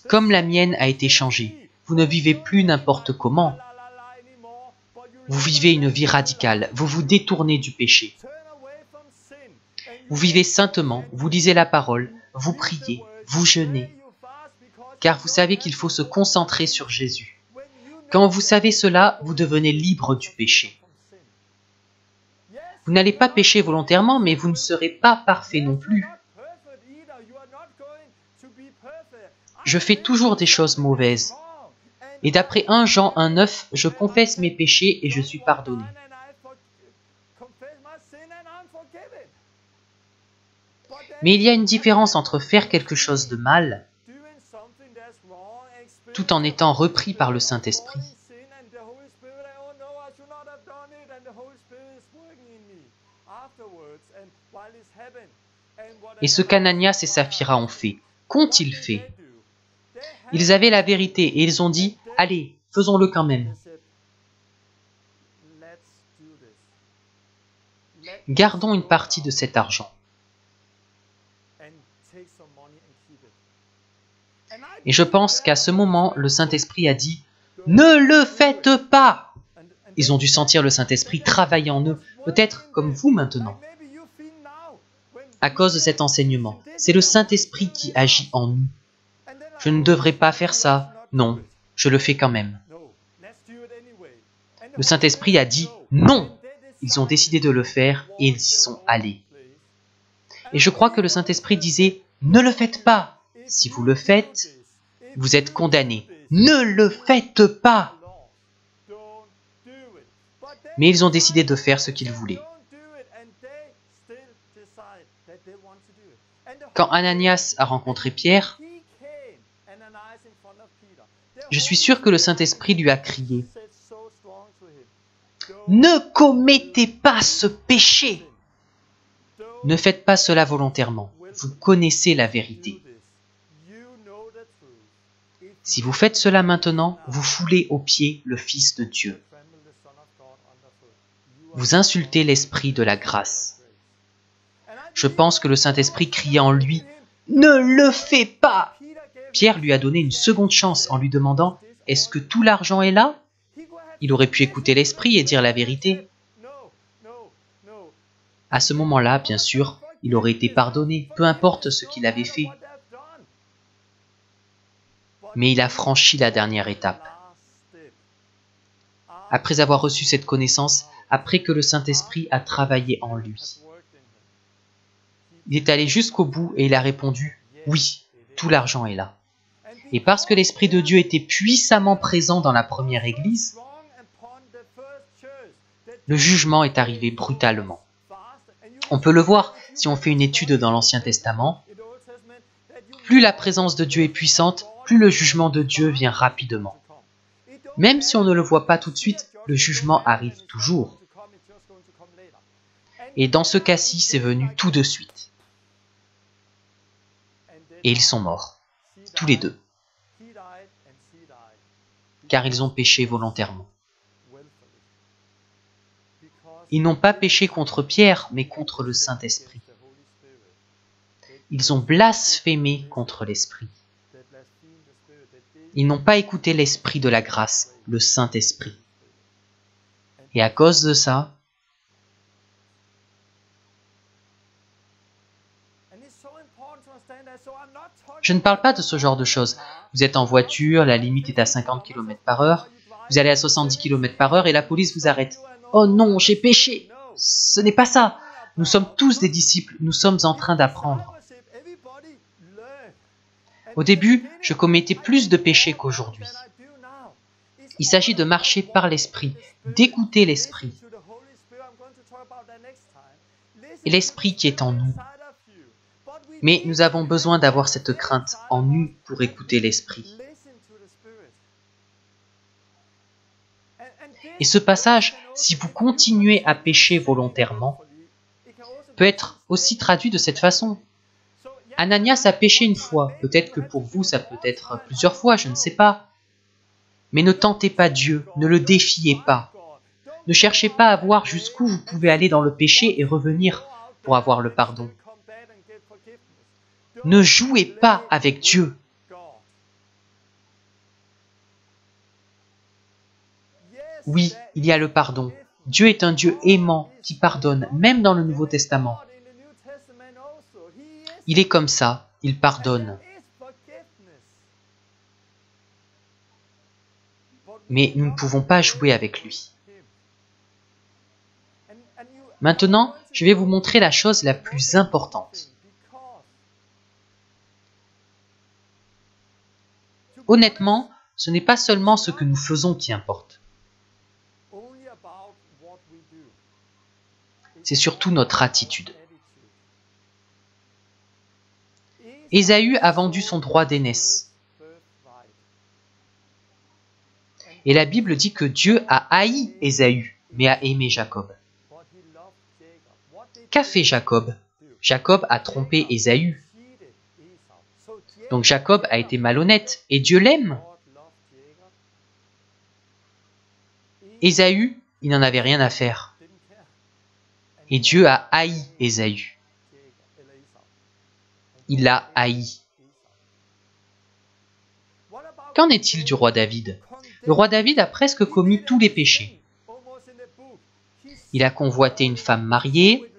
A: Comme la mienne a été changée. Vous ne vivez plus n'importe comment. Vous vivez une vie radicale, vous vous détournez du péché. Vous vivez saintement, vous lisez la parole, vous priez, vous jeûnez, car vous savez qu'il faut se concentrer sur Jésus. Quand vous savez cela, vous devenez libre du péché. Vous n'allez pas pécher volontairement, mais vous ne serez pas parfait non plus. Je fais toujours des choses mauvaises. Et d'après 1 Jean 1,9, je confesse mes péchés et je suis pardonné. Mais il y a une différence entre faire quelque chose de mal, tout en étant repris par le Saint-Esprit, et ce qu'Ananias et Saphira ont fait. Qu'ont-ils fait? Ils avaient la vérité et ils ont dit « Allez, faisons-le quand même. Gardons une partie de cet argent. » Et je pense qu'à ce moment, le Saint-Esprit a dit « Ne le faites pas !» Ils ont dû sentir le Saint-Esprit travailler en eux, peut-être comme vous maintenant. À cause de cet enseignement, c'est le Saint-Esprit qui agit en nous. Je ne devrais pas faire ça. Non, je le fais quand même. Le Saint-Esprit a dit non. Ils ont décidé de le faire et ils y sont allés. Et je crois que le Saint-Esprit disait ne le faites pas. Si vous le faites, vous êtes condamnés. Ne le faites pas. Mais ils ont décidé de faire ce qu'ils voulaient. Quand Ananias a rencontré Pierre, je suis sûr que le Saint-Esprit lui a crié « Ne commettez pas ce péché ! Ne faites pas cela volontairement. Vous connaissez la vérité. Si vous faites cela maintenant, vous foulez aux pieds le Fils de Dieu. Vous insultez l'Esprit de la grâce. » Je pense que le Saint-Esprit criait en lui « Ne le fais pas !» Pierre lui a donné une seconde chance en lui demandant « Est-ce que tout l'argent est là ?» Il aurait pu écouter l'Esprit et dire la vérité. À ce moment-là, bien sûr, il aurait été pardonné, peu importe ce qu'il avait fait. Mais il a franchi la dernière étape. Après avoir reçu cette connaissance, après que le Saint-Esprit a travaillé en lui, il est allé jusqu'au bout et il a répondu « Oui, tout l'argent est là. » Et parce que l'Esprit de Dieu était puissamment présent dans la première église, le jugement est arrivé brutalement. On peut le voir si on fait une étude dans l'Ancien Testament. Plus la présence de Dieu est puissante, plus le jugement de Dieu vient rapidement. Même si on ne le voit pas tout de suite, le jugement arrive toujours. Et dans ce cas-ci, c'est venu tout de suite. Et ils sont morts, tous les deux, car ils ont péché volontairement. Ils n'ont pas péché contre Pierre, mais contre le Saint-Esprit. Ils ont blasphémé contre l'Esprit. Ils n'ont pas écouté l'Esprit de la grâce, le Saint-Esprit. Et à cause de ça, je ne parle pas de ce genre de choses. Vous êtes en voiture, la limite est à 50 km/h, vous allez à 70 km/h et la police vous arrête. Oh non, j'ai péché. Ce n'est pas ça. Nous sommes tous des disciples, nous sommes en train d'apprendre. Au début, je commettais plus de péchés qu'aujourd'hui. Il s'agit de marcher par l'Esprit, d'écouter l'Esprit. Et l'Esprit qui est en nous. Mais nous avons besoin d'avoir cette crainte en nous pour écouter l'Esprit. Et ce passage, si vous continuez à pécher volontairement, peut être aussi traduit de cette façon. Ananias a péché une fois, peut-être que pour vous ça peut être plusieurs fois, je ne sais pas. Mais ne tentez pas Dieu, ne le défiez pas. Ne cherchez pas à voir jusqu'où vous pouvez aller dans le péché et revenir pour avoir le pardon. Ne jouez pas avec Dieu. Oui, il y a le pardon. Dieu est un Dieu aimant qui pardonne, même dans le Nouveau Testament. Il est comme ça, il pardonne. Mais nous ne pouvons pas jouer avec lui. Maintenant, je vais vous montrer la chose la plus importante. Honnêtement, ce n'est pas seulement ce que nous faisons qui importe. C'est surtout notre attitude. Ésaü a vendu son droit d'aînesse. Et la Bible dit que Dieu a haï Ésaü, mais a aimé Jacob. Qu'a fait Jacob? Jacob a trompé Ésaü. Donc Jacob a été malhonnête, et Dieu l'aime. Ésaü, il n'en avait rien à faire. Et Dieu a haï Ésaü. Il l'a haï. Qu'en est-il du roi David? Le roi David a presque commis tous les péchés. Il a convoité une femme mariée.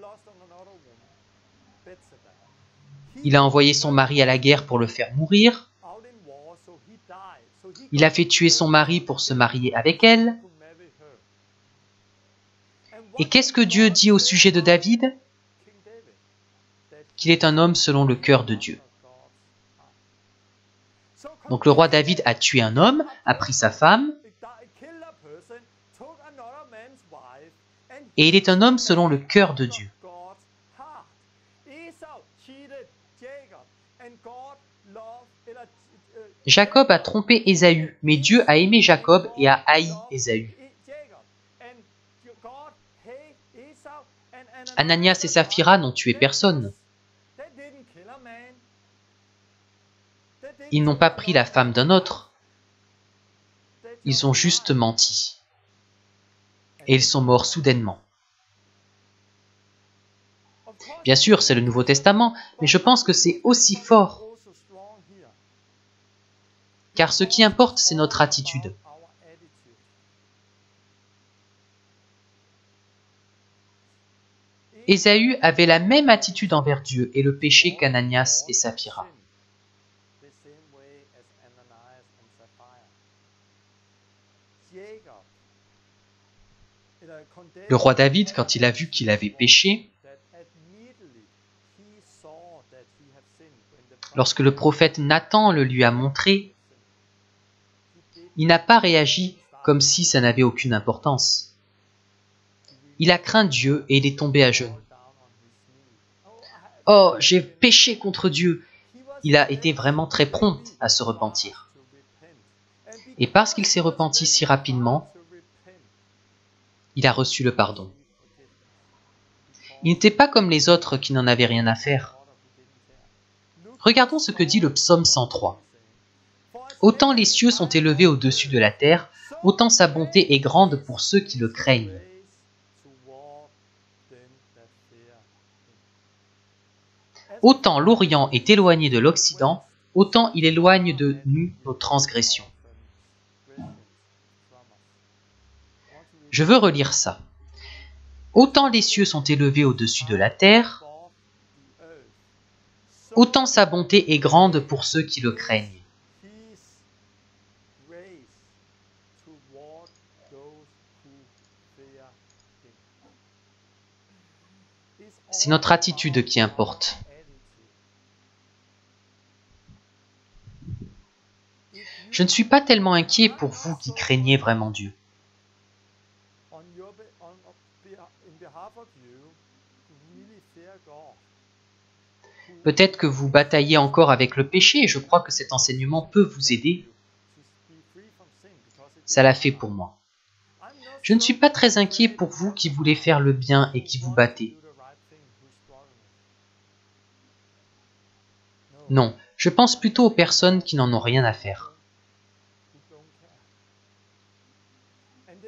A: Il a envoyé son mari à la guerre pour le faire mourir. Il a fait tuer son mari pour se marier avec elle. Et qu'est-ce que Dieu dit au sujet de David? Qu'il est un homme selon le cœur de Dieu. Donc le roi David a tué un homme, a pris sa femme, et il est un homme selon le cœur de Dieu. Jacob a trompé Ésaü, mais Dieu a aimé Jacob et a haï Ésaü. Ananias et Saphira n'ont tué personne. Ils n'ont pas pris la femme d'un autre. Ils ont juste menti. Et ils sont morts soudainement. Bien sûr, c'est le Nouveau Testament, mais je pense que c'est aussi fort. Car ce qui importe, c'est notre attitude. Ésaü avait la même attitude envers Dieu et le péché qu'Ananias et Saphira. Le roi David, quand il a vu qu'il avait péché, lorsque le prophète Nathan le lui a montré, il n'a pas réagi comme si ça n'avait aucune importance. Il a craint Dieu et il est tombé à genoux. Oh, j'ai péché contre Dieu. Il a été vraiment très prompt à se repentir. Et parce qu'il s'est repenti si rapidement, il a reçu le pardon. Il n'était pas comme les autres qui n'en avaient rien à faire. Regardons ce que dit le psaume 103. Autant les cieux sont élevés au-dessus de la terre, autant sa bonté est grande pour ceux qui le craignent. Autant l'Orient est éloigné de l'Occident, autant il éloigne de nous nos transgressions. Je veux relire ça. Autant les cieux sont élevés au-dessus de la terre, autant sa bonté est grande pour ceux qui le craignent. C'est notre attitude qui importe. Je ne suis pas tellement inquiet pour vous qui craignez vraiment Dieu. Peut-être que vous bataillez encore avec le péché et je crois que cet enseignement peut vous aider. Ça l'a fait pour moi. Je ne suis pas très inquiet pour vous qui voulez faire le bien et qui vous battez. Non, je pense plutôt aux personnes qui n'en ont rien à faire.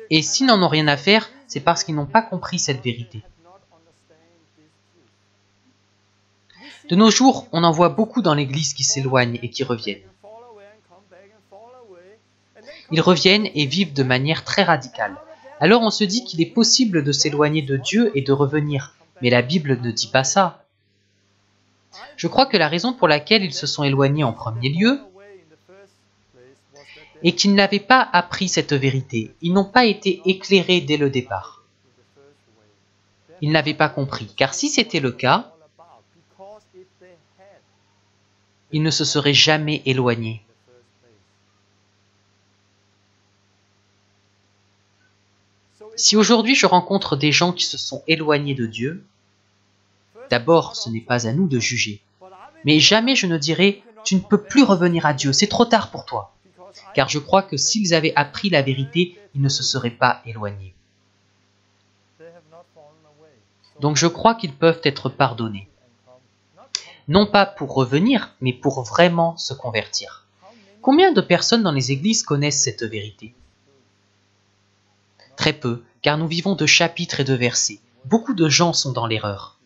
A: Et s'ils n'en ont rien à faire, c'est parce qu'ils n'ont pas compris cette vérité. De nos jours, on en voit beaucoup dans l'Église qui s'éloignent et qui reviennent. Ils reviennent et vivent de manière très radicale. Alors on se dit qu'il est possible de s'éloigner de Dieu et de revenir, mais la Bible ne dit pas ça. Je crois que la raison pour laquelle ils se sont éloignés en premier lieu est qu'ils n'avaient pas appris cette vérité. Ils n'ont pas été éclairés dès le départ. Ils n'avaient pas compris, car si c'était le cas, ils ne se seraient jamais éloignés. Si aujourd'hui je rencontre des gens qui se sont éloignés de Dieu, d'abord ce n'est pas à nous de juger, mais jamais je ne dirai « tu ne peux plus revenir à Dieu, c'est trop tard pour toi », car je crois que s'ils avaient appris la vérité, ils ne se seraient pas éloignés. Donc je crois qu'ils peuvent être pardonnés. Non pas pour revenir, mais pour vraiment se convertir. Combien de personnes dans les églises connaissent cette vérité ? Très peu, car nous vivons de chapitres et de versets. Beaucoup de gens sont dans l'erreur.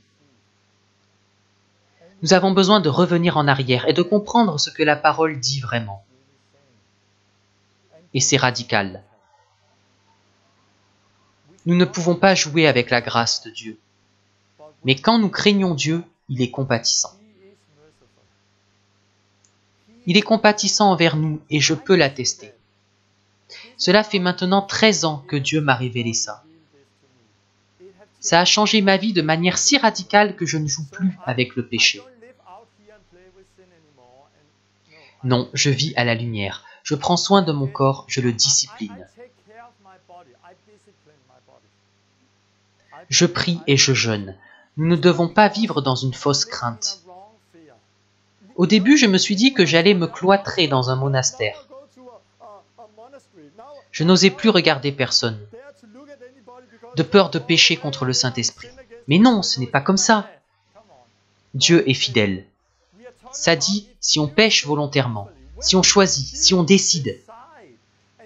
A: Nous avons besoin de revenir en arrière et de comprendre ce que la parole dit vraiment. Et c'est radical. Nous ne pouvons pas jouer avec la grâce de Dieu. Mais quand nous craignons Dieu, il est compatissant. Il est compatissant envers nous et je peux l'attester. Cela fait maintenant 13 ans que Dieu m'a révélé ça. Ça a changé ma vie de manière si radicale que je ne joue plus avec le péché. Non, je vis à la lumière. Je prends soin de mon corps, je le discipline. Je prie et je jeûne. Nous ne devons pas vivre dans une fausse crainte. Au début, je me suis dit que j'allais me cloîtrer dans un monastère. Je n'osais plus regarder personne, de peur de pécher contre le Saint-Esprit. Mais non, ce n'est pas comme ça. Dieu est fidèle. Ça dit, si on pêche volontairement, si on choisit, si on décide.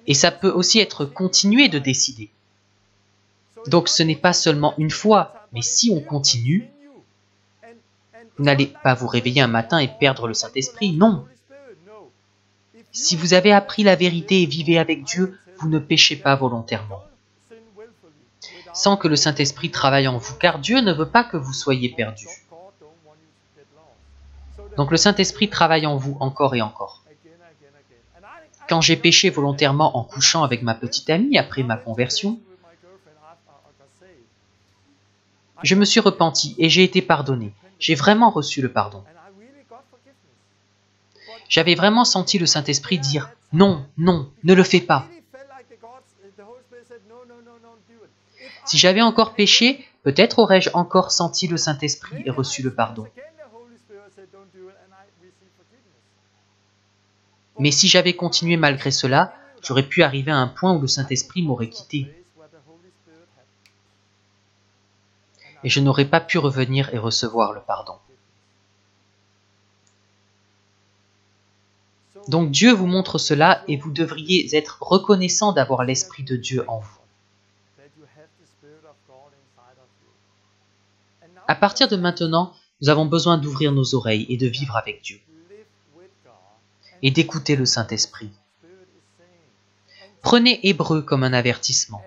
A: Et ça peut aussi être continuer de décider. Donc ce n'est pas seulement une fois, mais si on continue, vous n'allez pas vous réveiller un matin et perdre le Saint-Esprit, non. Si vous avez appris la vérité et vivez avec Dieu, vous ne péchez pas volontairement. Sans que le Saint-Esprit travaille en vous, car Dieu ne veut pas que vous soyez perdus. Donc le Saint-Esprit travaille en vous encore et encore. Quand j'ai péché volontairement en couchant avec ma petite amie après ma conversion, je me suis repenti et j'ai été pardonné. J'ai vraiment reçu le pardon. J'avais vraiment senti le Saint-Esprit dire « Non, non, ne le fais pas ». Si j'avais encore péché, peut-être aurais-je encore senti le Saint-Esprit et reçu le pardon. Mais si j'avais continué malgré cela, j'aurais pu arriver à un point où le Saint-Esprit m'aurait quitté. Et je n'aurais pas pu revenir et recevoir le pardon. Donc Dieu vous montre cela et vous devriez être reconnaissant d'avoir l'Esprit de Dieu en vous. À partir de maintenant, nous avons besoin d'ouvrir nos oreilles et de vivre avec Dieu. Et d'écouter le Saint-Esprit. Prenez Hébreux comme un avertissement.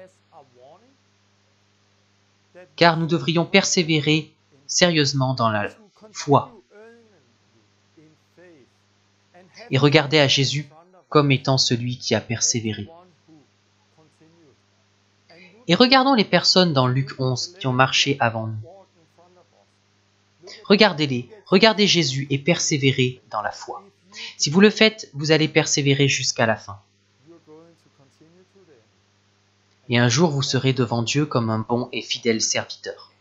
A: Car nous devrions persévérer sérieusement dans la foi. Et regarder à Jésus comme étant celui qui a persévéré. Et regardons les personnes dans Luc 11 qui ont marché avant nous. Regardez-les, regardez Jésus et persévérez dans la foi. Si vous le faites, vous allez persévérer jusqu'à la fin. Et un jour, vous serez devant Dieu comme un bon et fidèle serviteur.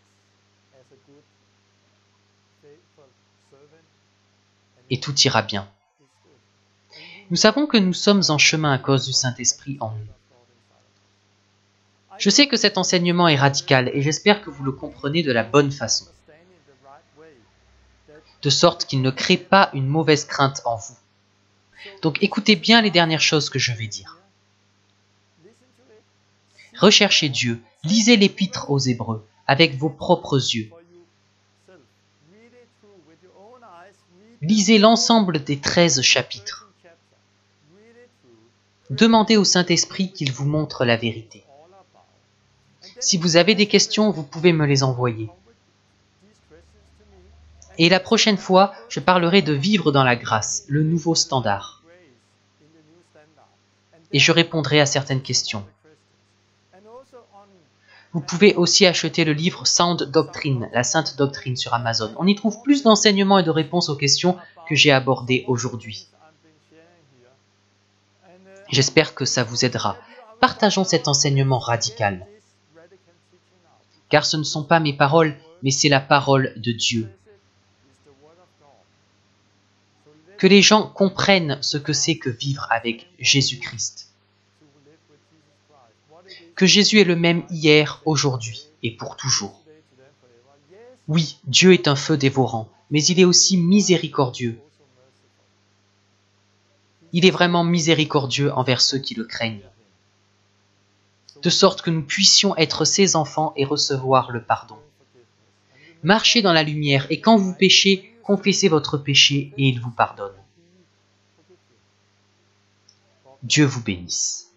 A: Et tout ira bien. Nous savons que nous sommes en chemin à cause du Saint-Esprit en nous. Je sais que cet enseignement est radical et j'espère que vous le comprenez de la bonne façon. De sorte qu'il ne crée pas une mauvaise crainte en vous. Donc écoutez bien les dernières choses que je vais dire. Recherchez Dieu, lisez l'épître aux Hébreux avec vos propres yeux. Lisez l'ensemble des 13 chapitres. Demandez au Saint-Esprit qu'il vous montre la vérité. Si vous avez des questions, vous pouvez me les envoyer. Et la prochaine fois, je parlerai de vivre dans la grâce, le nouveau standard. Et je répondrai à certaines questions. Vous pouvez aussi acheter le livre Sound Doctrine, la Sainte Doctrine sur Amazon. On y trouve plus d'enseignements et de réponses aux questions que j'ai abordées aujourd'hui. J'espère que ça vous aidera. Partageons cet enseignement radical. Car ce ne sont pas mes paroles, mais c'est la parole de Dieu. Que les gens comprennent ce que c'est que vivre avec Jésus-Christ. Que Jésus est le même hier, aujourd'hui et pour toujours. Oui, Dieu est un feu dévorant, mais il est aussi miséricordieux. Il est vraiment miséricordieux envers ceux qui le craignent. De sorte que nous puissions être ses enfants et recevoir le pardon. Marchez dans la lumière et quand vous péchez, confessez votre péché et il vous pardonne. Dieu vous bénisse.